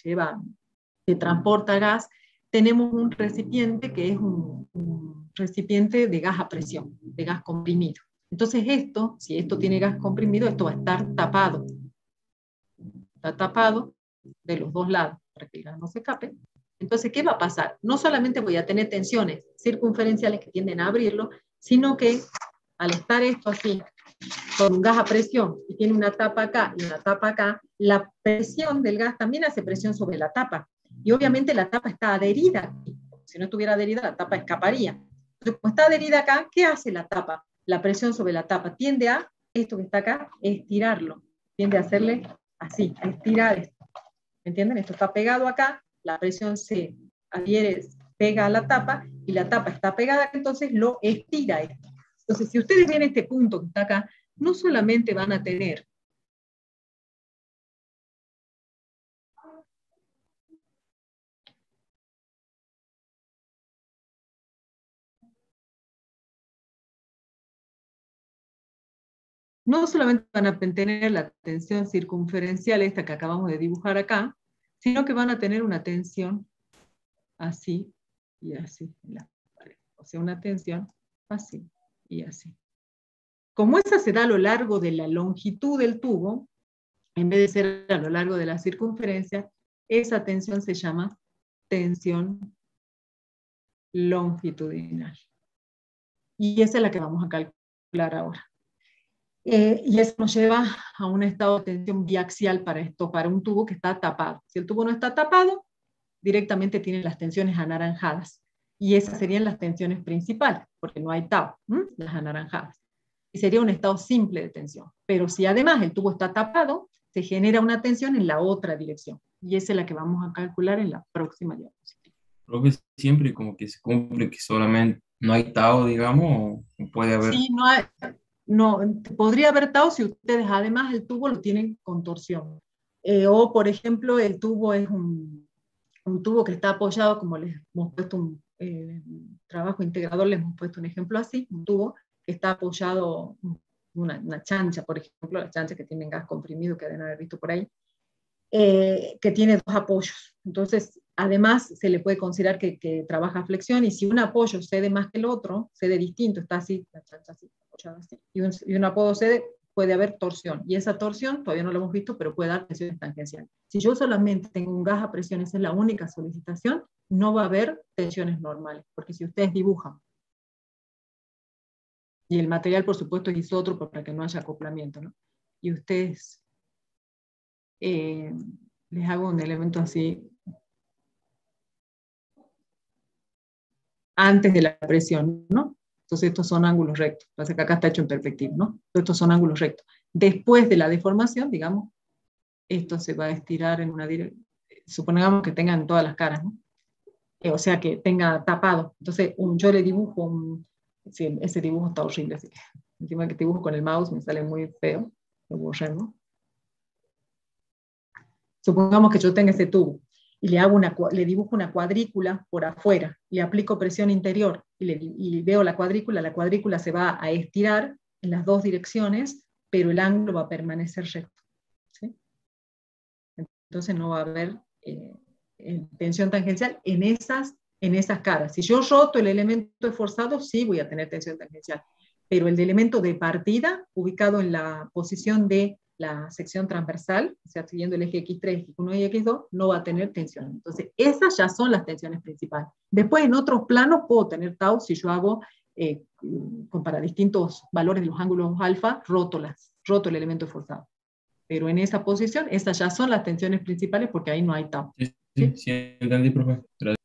transporta gas, tenemos un recipiente que es un recipiente de gas a presión, de gas comprimido? Entonces si esto tiene gas comprimido, esto va a estar tapado. Está tapado de los dos lados, para que el gas no se escape. Entonces, ¿qué va a pasar? No solamente voy a tener tensiones circunferenciales que tienden a abrirlo, sino que al estar esto así, con un gas a presión, y tiene una tapa acá y una tapa acá, la presión del gas también hace presión sobre la tapa. Y obviamente la tapa está adherida aquí. Si no estuviera adherida, la tapa escaparía. Entonces, como está adherida acá, ¿qué hace la tapa? La presión sobre la tapa tiende a, esto que está acá, estirarlo. Tiende a hacerle así, a estirar esto. ¿Me entienden? Esto está pegado acá, la presión se adhiere, pega a la tapa, y la tapa está pegada, entonces lo estira esto. Entonces, si ustedes ven este punto que está acá, no solamente van a tener la tensión circunferencial, esta que acabamos de dibujar acá, sino que van a tener una tensión así y así en la pared. O sea, una tensión así y así. Como esa se da a lo largo de la longitud del tubo, en vez de ser a lo largo de la circunferencia, esa tensión se llama tensión longitudinal. Y esa es la que vamos a calcular ahora. Y eso nos lleva a un estado de tensión biaxial para un tubo que está tapado. Si el tubo no está tapado, directamente tiene las tensiones anaranjadas. Y esas serían las tensiones principales, porque no hay tau, las anaranjadas. Y sería un estado simple de tensión. Pero si además el tubo está tapado, se genera una tensión en la otra dirección. Y esa es la que vamos a calcular en la próxima diapositiva. Profe, siempre como que se cumple que solamente no hay tau, digamos, o puede haber. Sí, no, podría haber tau si ustedes además el tubo lo tienen con torsión. O por ejemplo, el tubo es un tubo que está apoyado, como les hemos puesto un trabajo integrador, les hemos puesto un ejemplo así, un tubo que está apoyado, una chancha, por ejemplo, las chanchas que tienen gas comprimido, que deben haber visto por ahí, que tiene dos apoyos. Entonces, además, se le puede considerar que trabaja flexión, y si un apoyo cede más que el otro, cede distinto, está así, la chancha así, apoyada así, y un apoyo cede, puede haber torsión, y esa torsión, todavía no lo hemos visto, pero puede dar tensiones tangenciales. Si yo solamente tengo un gas a presión, esa es la única solicitación, no va a haber tensiones normales, porque si ustedes dibujan, y el material por supuesto es isótropo para que no haya acoplamiento, ¿no? Y ustedes les hago un elemento así antes de la presión, ¿no? Entonces estos son ángulos rectos. Pasa que acá está hecho en perspectiva, ¿no? Estos son ángulos rectos. Después de la deformación, digamos, esto se va a estirar en una dirección. Supongamos que tengan todas las caras, ¿no? O sea, que tenga tapado. Entonces, yo le dibujo sí, ese dibujo está horrible, así que encima que dibujo con el mouse me sale muy feo. Lo borré, ¿no? Supongamos que yo tenga ese tubo y le dibujo una cuadrícula por afuera, le aplico presión interior y veo la cuadrícula se va a estirar en las dos direcciones, pero el ángulo va a permanecer recto, ¿sí? Entonces no va a haber tensión tangencial en esas en esas caras. Si yo roto el elemento esforzado, sí voy a tener tensión tangencial, pero el elemento de partida, ubicado en la posición de la sección transversal, o sea, siguiendo el eje X3, X1 y X2, no va a tener tensión. Entonces, esas ya son las tensiones principales. Después, en otros planos, puedo tener tau si yo hago, para distintos valores de los ángulos alfa, roto el elemento esforzado. Pero en esa posición, esas ya son las tensiones principales porque ahí no hay tau. Sí, sí, sí, entendí, profe. Gracias.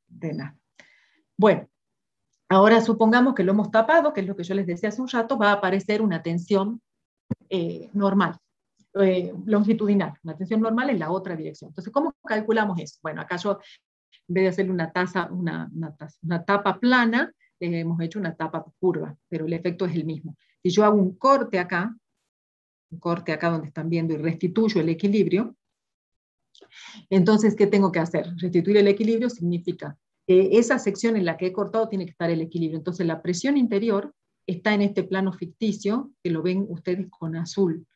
De nada. Bueno, ahora supongamos que lo hemos tapado, que es lo que yo les decía hace un rato, va a aparecer una tensión normal, longitudinal. Una tensión normal en la otra dirección. Entonces, ¿cómo calculamos eso? Bueno, acá yo, en vez de hacerle una tapa plana, hemos hecho una tapa curva, pero el efecto es el mismo. Si yo hago un corte acá donde están viendo, y restituyo el equilibrio, entonces, ¿qué tengo que hacer? Restituir el equilibrio significa que esa sección en la que he cortado tiene que estar el equilibrio. Entonces, la presión interior está en este plano ficticio, que lo ven ustedes con azul.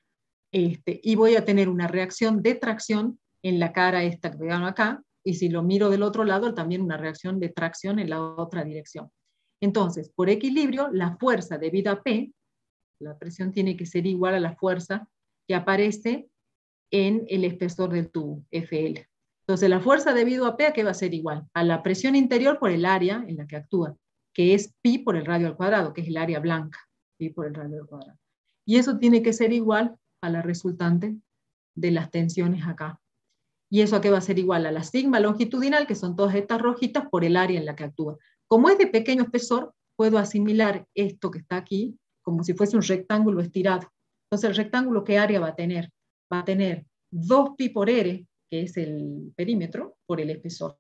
Y voy a tener una reacción de tracción en la cara esta que vean acá, y si lo miro del otro lado, también una reacción de tracción en la otra dirección. Entonces, por equilibrio, la fuerza debida a P, la presión tiene que ser igual a la fuerza que aparece en el espesor del tubo, FL. Entonces, la fuerza debido a P, ¿a qué va a ser igual? A la presión interior por el área en la que actúa, que es pi por el radio al cuadrado, que es el área blanca, pi por el radio al cuadrado. Y eso tiene que ser igual a la resultante de las tensiones acá. ¿Y eso a qué va a ser igual? A la sigma longitudinal, que son todas estas rojitas, por el área en la que actúa. Como es de pequeño espesor, puedo asimilar esto que está aquí como si fuese un rectángulo estirado. Entonces, ¿el rectángulo qué área va a tener? Va a tener 2pi por r, que es el perímetro, por el espesor.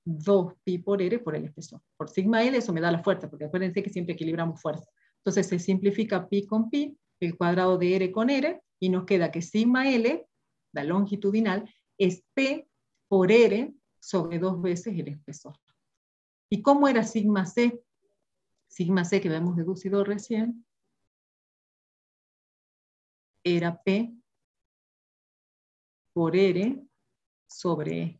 2pi por r por el espesor. Por sigma L eso me da la fuerza, porque acuérdense que siempre equilibramos fuerza. Entonces se simplifica pi con pi, el cuadrado de r con r, y nos queda que sigma L, la longitudinal, es P por R sobre 2 veces el espesor. ¿Y cómo era sigma C? Sigma C, que habíamos deducido recién, era P por R sobre E.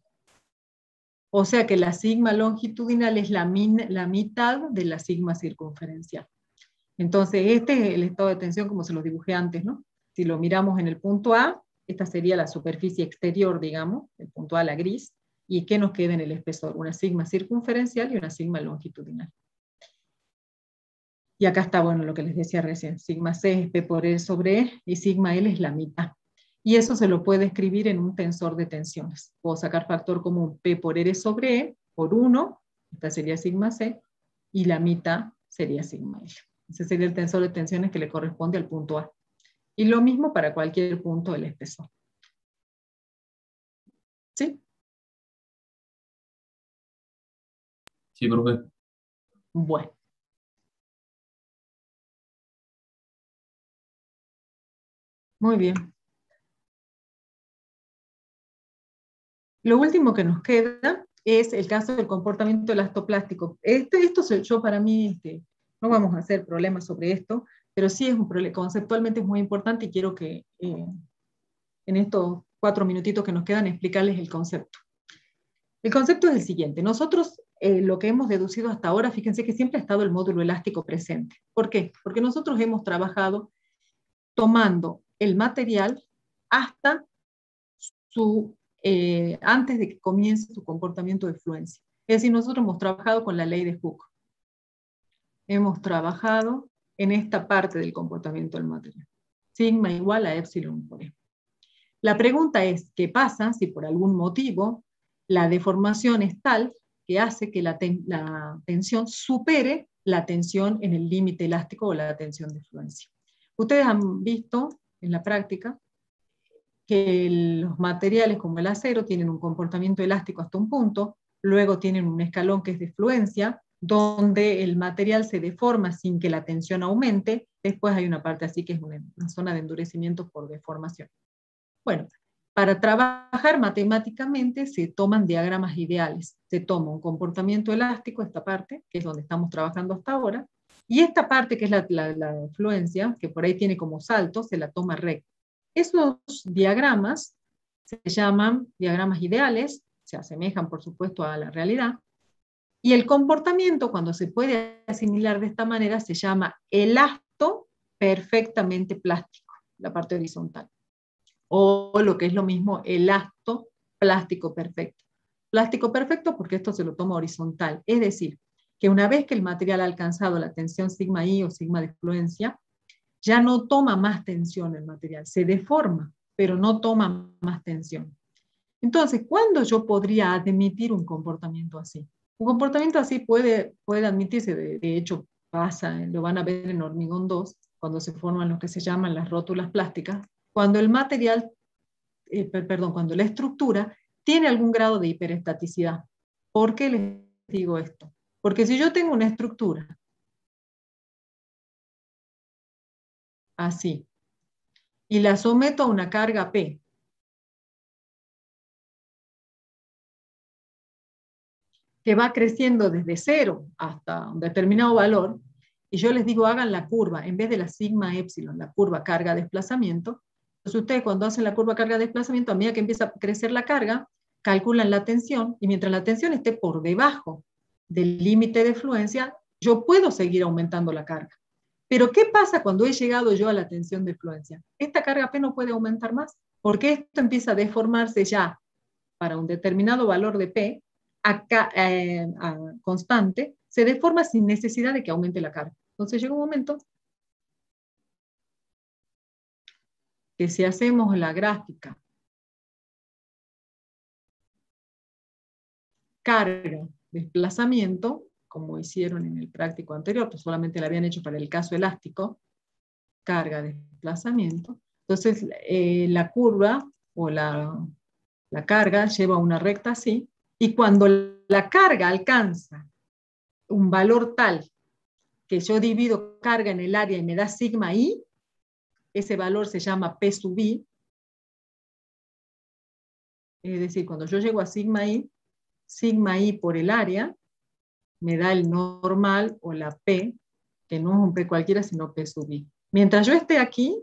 O sea que la sigma longitudinal es la mitad de la sigma circunferencial. Entonces, este es el estado de tensión como se lo dibujé antes, ¿no? Si lo miramos en el punto A, esta sería la superficie exterior, digamos, el punto A, la gris, y ¿qué nos queda en el espesor? Una sigma circunferencial y una sigma longitudinal. Y acá está, bueno, lo que les decía recién, sigma C es P por R sobre E, y sigma L es la mitad. Y eso se lo puede escribir en un tensor de tensiones. Puedo sacar factor común P por R sobre E, por 1, esta sería sigma C, y la mitad sería sigma L. Ese sería el tensor de tensiones que le corresponde al punto A. Y lo mismo para cualquier punto del espesor. ¿Sí? Sí, profe. Bueno. Muy bien. Lo último que nos queda es el caso del comportamiento elastoplástico. Yo para mí, no vamos a hacer problemas sobre esto, pero sí es un problema, conceptualmente es muy importante y quiero que en estos 4 minutitos que nos quedan explicarles el concepto. El concepto es el siguiente. Nosotros lo que hemos deducido hasta ahora, fíjense que siempre ha estado el módulo elástico presente. ¿Por qué? Porque nosotros hemos trabajado tomando el material hasta antes de que comience su comportamiento de fluencia. Es decir, nosotros hemos trabajado con la ley de Hooke. Hemos trabajado en esta parte del comportamiento del material. Sigma igual a epsilon por E. La pregunta es, ¿qué pasa si por algún motivo la deformación es tal que hace que la tensión supere la tensión en el límite elástico o la tensión de fluencia? Ustedes han visto en la práctica que los materiales como el acero tienen un comportamiento elástico hasta un punto, luego tienen un escalón que es de fluencia, donde el material se deforma sin que la tensión aumente, después hay una parte así que es una zona de endurecimiento por deformación. Bueno, para trabajar matemáticamente se toman diagramas ideales, se toma un comportamiento elástico, esta parte, que es donde estamos trabajando hasta ahora, y esta parte que es la fluencia, que por ahí tiene como salto, se la toma recta. Esos diagramas se llaman diagramas ideales, se asemejan, por supuesto, a la realidad. Y el comportamiento, cuando se puede asimilar de esta manera, se llama elasto perfectamente plástico, la parte horizontal. O lo que es lo mismo, elasto plástico perfecto. Plástico perfecto porque esto se lo toma horizontal. Es decir, que una vez que el material ha alcanzado la tensión sigma I o sigma de fluencia, ya no toma más tensión el material, se deforma, pero no toma más tensión. Entonces, ¿cuándo yo podría admitir un comportamiento así? Un comportamiento así puede admitirse, de hecho pasa, lo van a ver en hormigón 2, cuando se forman lo que se llaman las rótulas plásticas, cuando el material, cuando la estructura tiene algún grado de hiperestaticidad. ¿Por qué les digo esto? Porque si yo tengo una estructura así, y la someto a una carga P, que va creciendo desde 0 hasta un determinado valor, y yo les digo hagan la curva, en vez de la sigma epsilon, la curva carga-desplazamiento, entonces ustedes cuando hacen la curva carga-desplazamiento, a medida que empieza a crecer la carga, calculan la tensión, y mientras la tensión esté por debajo del límite de fluencia, yo puedo seguir aumentando la carga. Pero ¿qué pasa cuando he llegado yo a la tensión de fluencia? Esta carga P no puede aumentar más, porque esto empieza a deformarse ya para un determinado valor de P, constante, se deforma sin necesidad de que aumente la carga. Entonces llega un momento que si hacemos la gráfica carga, desplazamiento, como hicieron en el práctico anterior, pues solamente la habían hecho para el caso elástico, carga, desplazamiento, entonces la curva o la carga lleva una recta así, y cuando la carga alcanza un valor tal que yo divido carga en el área y me da sigma I, ese valor se llama P sub I, es decir, cuando yo llego a sigma I por el área, me da el normal o la P, que no es un P cualquiera, sino P sub I. Mientras yo esté aquí,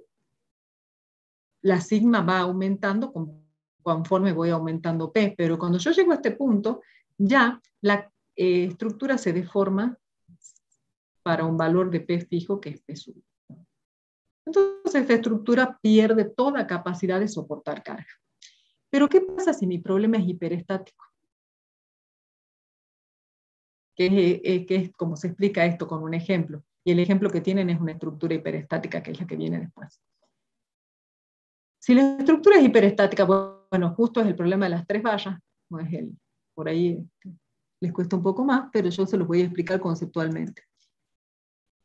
la sigma va aumentando conforme voy aumentando P, pero cuando yo llego a este punto, ya la estructura se deforma para un valor de P fijo que es P sub I. Entonces esta estructura pierde toda capacidad de soportar carga. Pero ¿qué pasa si mi problema es hiperestático? Que es como se explica esto con un ejemplo. Y el ejemplo que tienen es una estructura hiperestática, que es la que viene después. Si la estructura es hiperestática, bueno, justo es el problema de las 3 vallas, no es por ahí les cuesta un poco más, pero yo se los voy a explicar conceptualmente.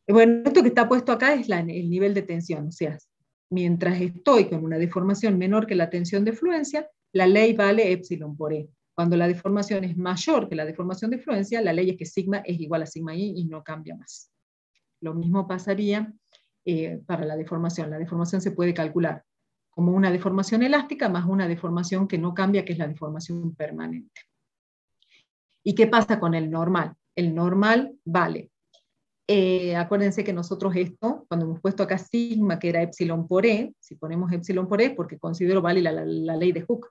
Bueno, esto que está puesto acá es el nivel de tensión, o sea, mientras estoy con una deformación menor que la tensión de fluencia, la ley vale epsilon por E. Cuando la deformación es mayor que la deformación de fluencia, la ley es que sigma es igual a sigma I y no cambia más. Lo mismo pasaría para la deformación. La deformación se puede calcular como una deformación elástica más una deformación que no cambia, que es la deformación permanente. ¿Y qué pasa con el normal? El normal vale. Acuérdense que nosotros esto, cuando hemos puesto acá sigma, que era epsilon por E, si ponemos epsilon por E, porque considero vale la ley de Hooke.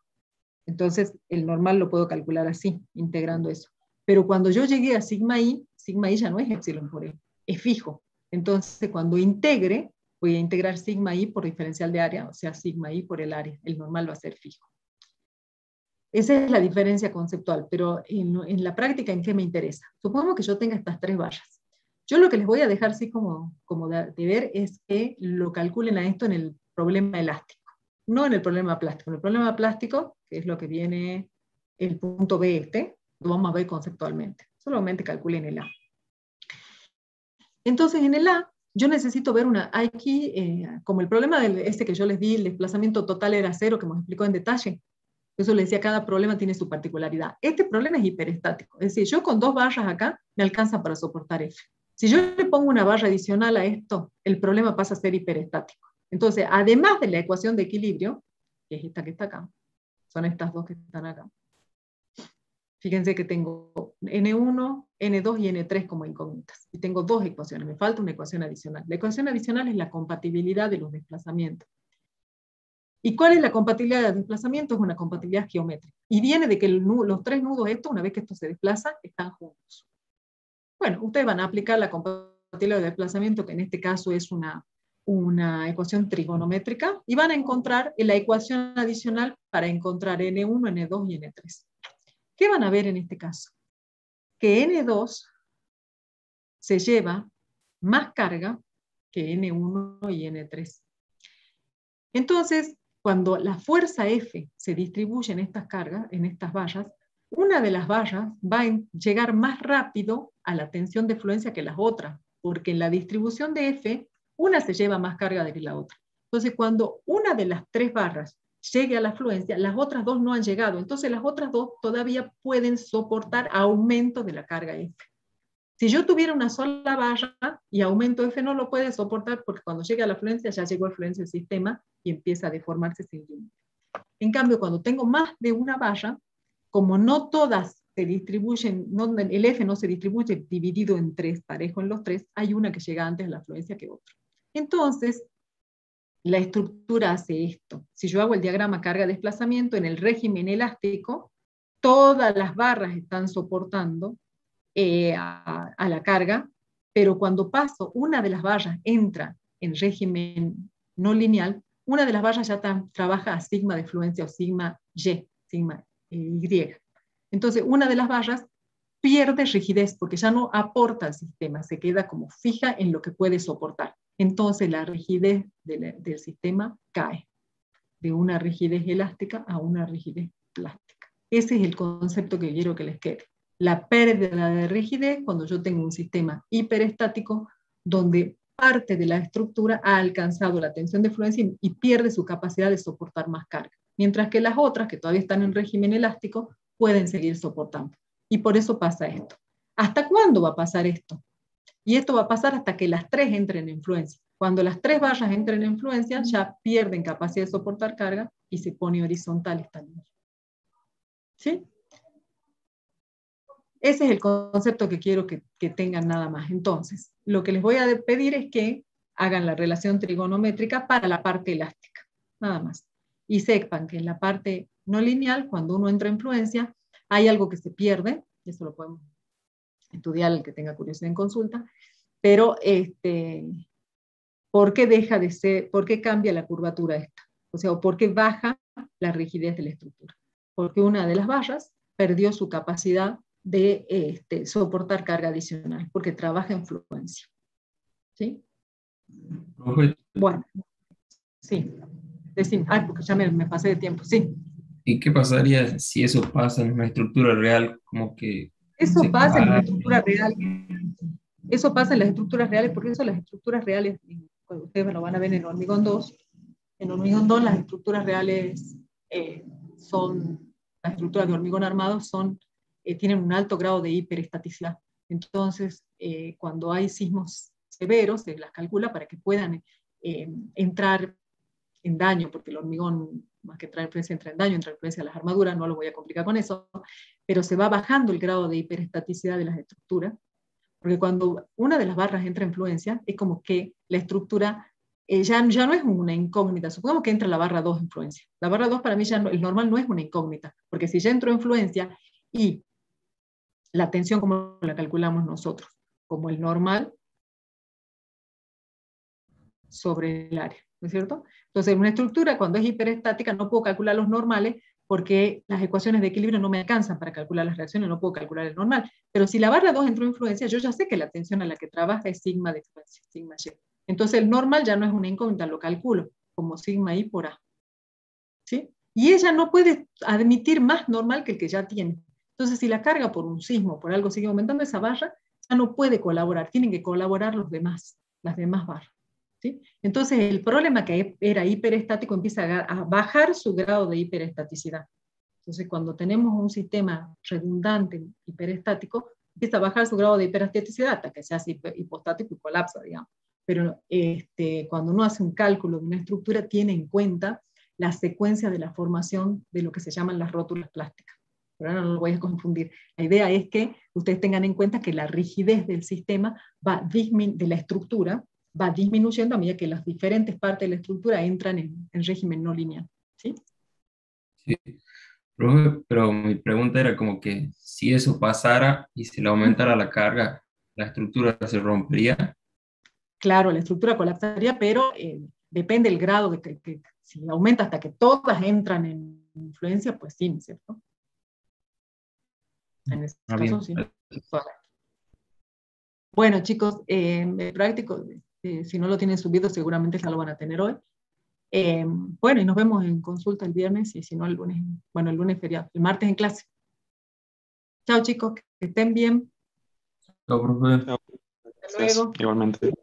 Entonces, el normal lo puedo calcular así, integrando eso. Pero cuando yo llegué a sigma I ya no es epsilon por E, es fijo. Entonces, cuando integre, voy a integrar sigma I por diferencial de área, o sea, sigma I por el área. El normal va a ser fijo. Esa es la diferencia conceptual, pero en la práctica, ¿en qué me interesa? Supongamos que yo tenga estas 3 vallas. Yo lo que les voy a dejar así como de ver es que lo calculen a esto en el problema elástico, no en el problema plástico. En el problema plástico, que es lo que viene el punto B lo vamos a ver conceptualmente. Solamente calculen el A. Entonces en el A, yo necesito ver aquí, como el problema que yo les di, el desplazamiento total era 0, que me explicó en detalle. Eso les decía, cada problema tiene su particularidad. Este problema es hiperestático. Es decir, yo con 2 barras acá, me alcanza para soportar F. Si yo le pongo una barra adicional a esto, el problema pasa a ser hiperestático. Entonces, además de la ecuación de equilibrio, que es esta que está acá, son estas 2 que están acá. Fíjense que tengo N1, N2 y N3 como incógnitas. Y tengo 2 ecuaciones, me falta una ecuación adicional. La ecuación adicional es la compatibilidad de los desplazamientos. ¿Y cuál es la compatibilidad de desplazamiento? Es una compatibilidad geométrica. Y viene de que los tres nudos estos, una vez que esto se desplaza, están juntos. Bueno, ustedes van a aplicar la compatibilidad de desplazamiento, que en este caso es una ecuación trigonométrica, y van a encontrar la ecuación adicional para encontrar N1, N2 y N3. ¿Qué van a ver en este caso? Que N2 se lleva más carga que N1 y N3. Entonces, cuando la fuerza F se distribuye en estas cargas, en estas vallas, una de las vallas va a llegar más rápido a la tensión de fluencia que las otras, porque en la distribución de F, una se lleva más carga que la otra. Entonces, cuando una de las tres barras llegue a la fluencia, las otras dos no han llegado. Entonces, las otras dos todavía pueden soportar aumento de la carga F. Si yo tuviera una sola valla y aumento F no lo puede soportar porque cuando llega a la fluencia ya llegó a la fluencia del sistema y empieza a deformarse sin límite. En cambio, cuando tengo más de una valla, como no todas se distribuyen, el F no se distribuye dividido en tres, parejo en los tres, hay una que llega antes a la fluencia que otra. Entonces, la estructura hace esto. Si yo hago el diagrama carga-desplazamiento, en el régimen elástico, todas las barras están soportando a la carga, pero cuando paso, una de las vallas entra en régimen no lineal, una de las vallas ya trabaja a sigma de fluencia o sigma Y, sigma Y. Entonces, una de las vallas pierde rigidez porque ya no aporta al sistema, se queda como fija en lo que puede soportar. Entonces, la rigidez del sistema cae de una rigidez elástica a una rigidez plástica. Ese es el concepto que quiero que les quede. La pérdida de rigidez cuando yo tengo un sistema hiperestático donde parte de la estructura ha alcanzado la tensión de fluencia y pierde su capacidad de soportar más carga. Mientras que las otras, que todavía están en régimen elástico, pueden seguir soportando. Y por eso pasa esto. ¿Hasta cuándo va a pasar esto? Y esto va a pasar hasta que las tres entren en fluencia. Cuando las tres vallas entren en fluencia, ya pierden capacidad de soportar carga y se pone horizontal esta línea. ¿Sí? Ese es el concepto que quiero que tengan nada más. Entonces, lo que les voy a pedir es que hagan la relación trigonométrica para la parte elástica, nada más. Y sepan que en la parte no lineal, cuando uno entra en fluencia, hay algo que se pierde, eso lo podemos estudiar el que tenga curiosidad en consulta, pero ¿por qué deja de ser, por qué cambia la curvatura esta? O sea, ¿por qué baja la rigidez de la estructura? Porque una de las vallas perdió su capacidad de soportar carga adicional, porque trabaja en fluencia. ¿Sí? Bueno, sí. Porque ya me pasé de tiempo, sí. ¿Y qué pasaría si eso pasa en una estructura real? Como que eso pasa en las estructuras reales. Eso pasa en las estructuras reales, porque eso las estructuras reales, ustedes lo van a ver en Hormigón 2. En Hormigón 2 las estructuras reales son, las estructuras de hormigón armado tienen un alto grado de hiperestaticidad. Entonces, cuando hay sismos severos, se las calcula para que puedan entrar en daño, porque el hormigón, más que entrar en influencia, entra en daño, entra en influencia de las armaduras, no lo voy a complicar con eso, pero se va bajando el grado de hiperestaticidad de las estructuras, porque cuando una de las barras entra en influencia, es como que la estructura ya no es una incógnita. Supongamos que entra la barra 2 en influencia. La barra 2 para mí ya el normal no es una incógnita, porque si ya entró en influencia y la tensión como la calculamos nosotros, como el normal sobre el área, ¿no es cierto? Entonces, una estructura cuando es hiperestática no puedo calcular los normales porque las ecuaciones de equilibrio no me alcanzan para calcular las reacciones, no puedo calcular el normal. Pero si la barra 2 entró en influencia, yo ya sé que la tensión a la que trabaja es sigma de influencia, sigma Y. Entonces el normal ya no es una incógnita, lo calculo como sigma I por A. ¿Sí? Y ella no puede admitir más normal que el que ya tiene. Entonces si la carga por un sismo, por algo sigue aumentando, esa barra ya no puede colaborar, tienen que colaborar los demás, las demás barras. ¿Sí? Entonces el problema que era hiperestático empieza a bajar su grado de hiperestaticidad. Entonces cuando tenemos un sistema redundante hiperestático, empieza a bajar su grado de hiperestaticidad hasta que se hace hipostático y colapsa, digamos. Pero cuando uno hace un cálculo de una estructura, tiene en cuenta la secuencia de la formación de lo que se llaman las rótulas plásticas. Pero ahora no lo voy a confundir. La idea es que ustedes tengan en cuenta que la rigidez del sistema de la estructura va disminuyendo a medida que las diferentes partes de la estructura entran en régimen no lineal. Sí. Profe, pero mi pregunta era como que si eso pasara y se le aumentara la carga, ¿la estructura se rompería? Claro, la estructura colapsaría, pero depende del grado si aumenta hasta que todas entran en influencia, pues sí, ¿no es cierto? En ese Ah, caso, bien. sí. Bueno, chicos, práctico, si no lo tienen subido, seguramente ya lo van a tener hoy. Bueno, y nos vemos en consulta el viernes y si no el lunes, bueno, el lunes feriado, el martes en clase. Chao, chicos, que estén bien. Chao, profe. Chao. Hasta Gracias. luego. Igualmente.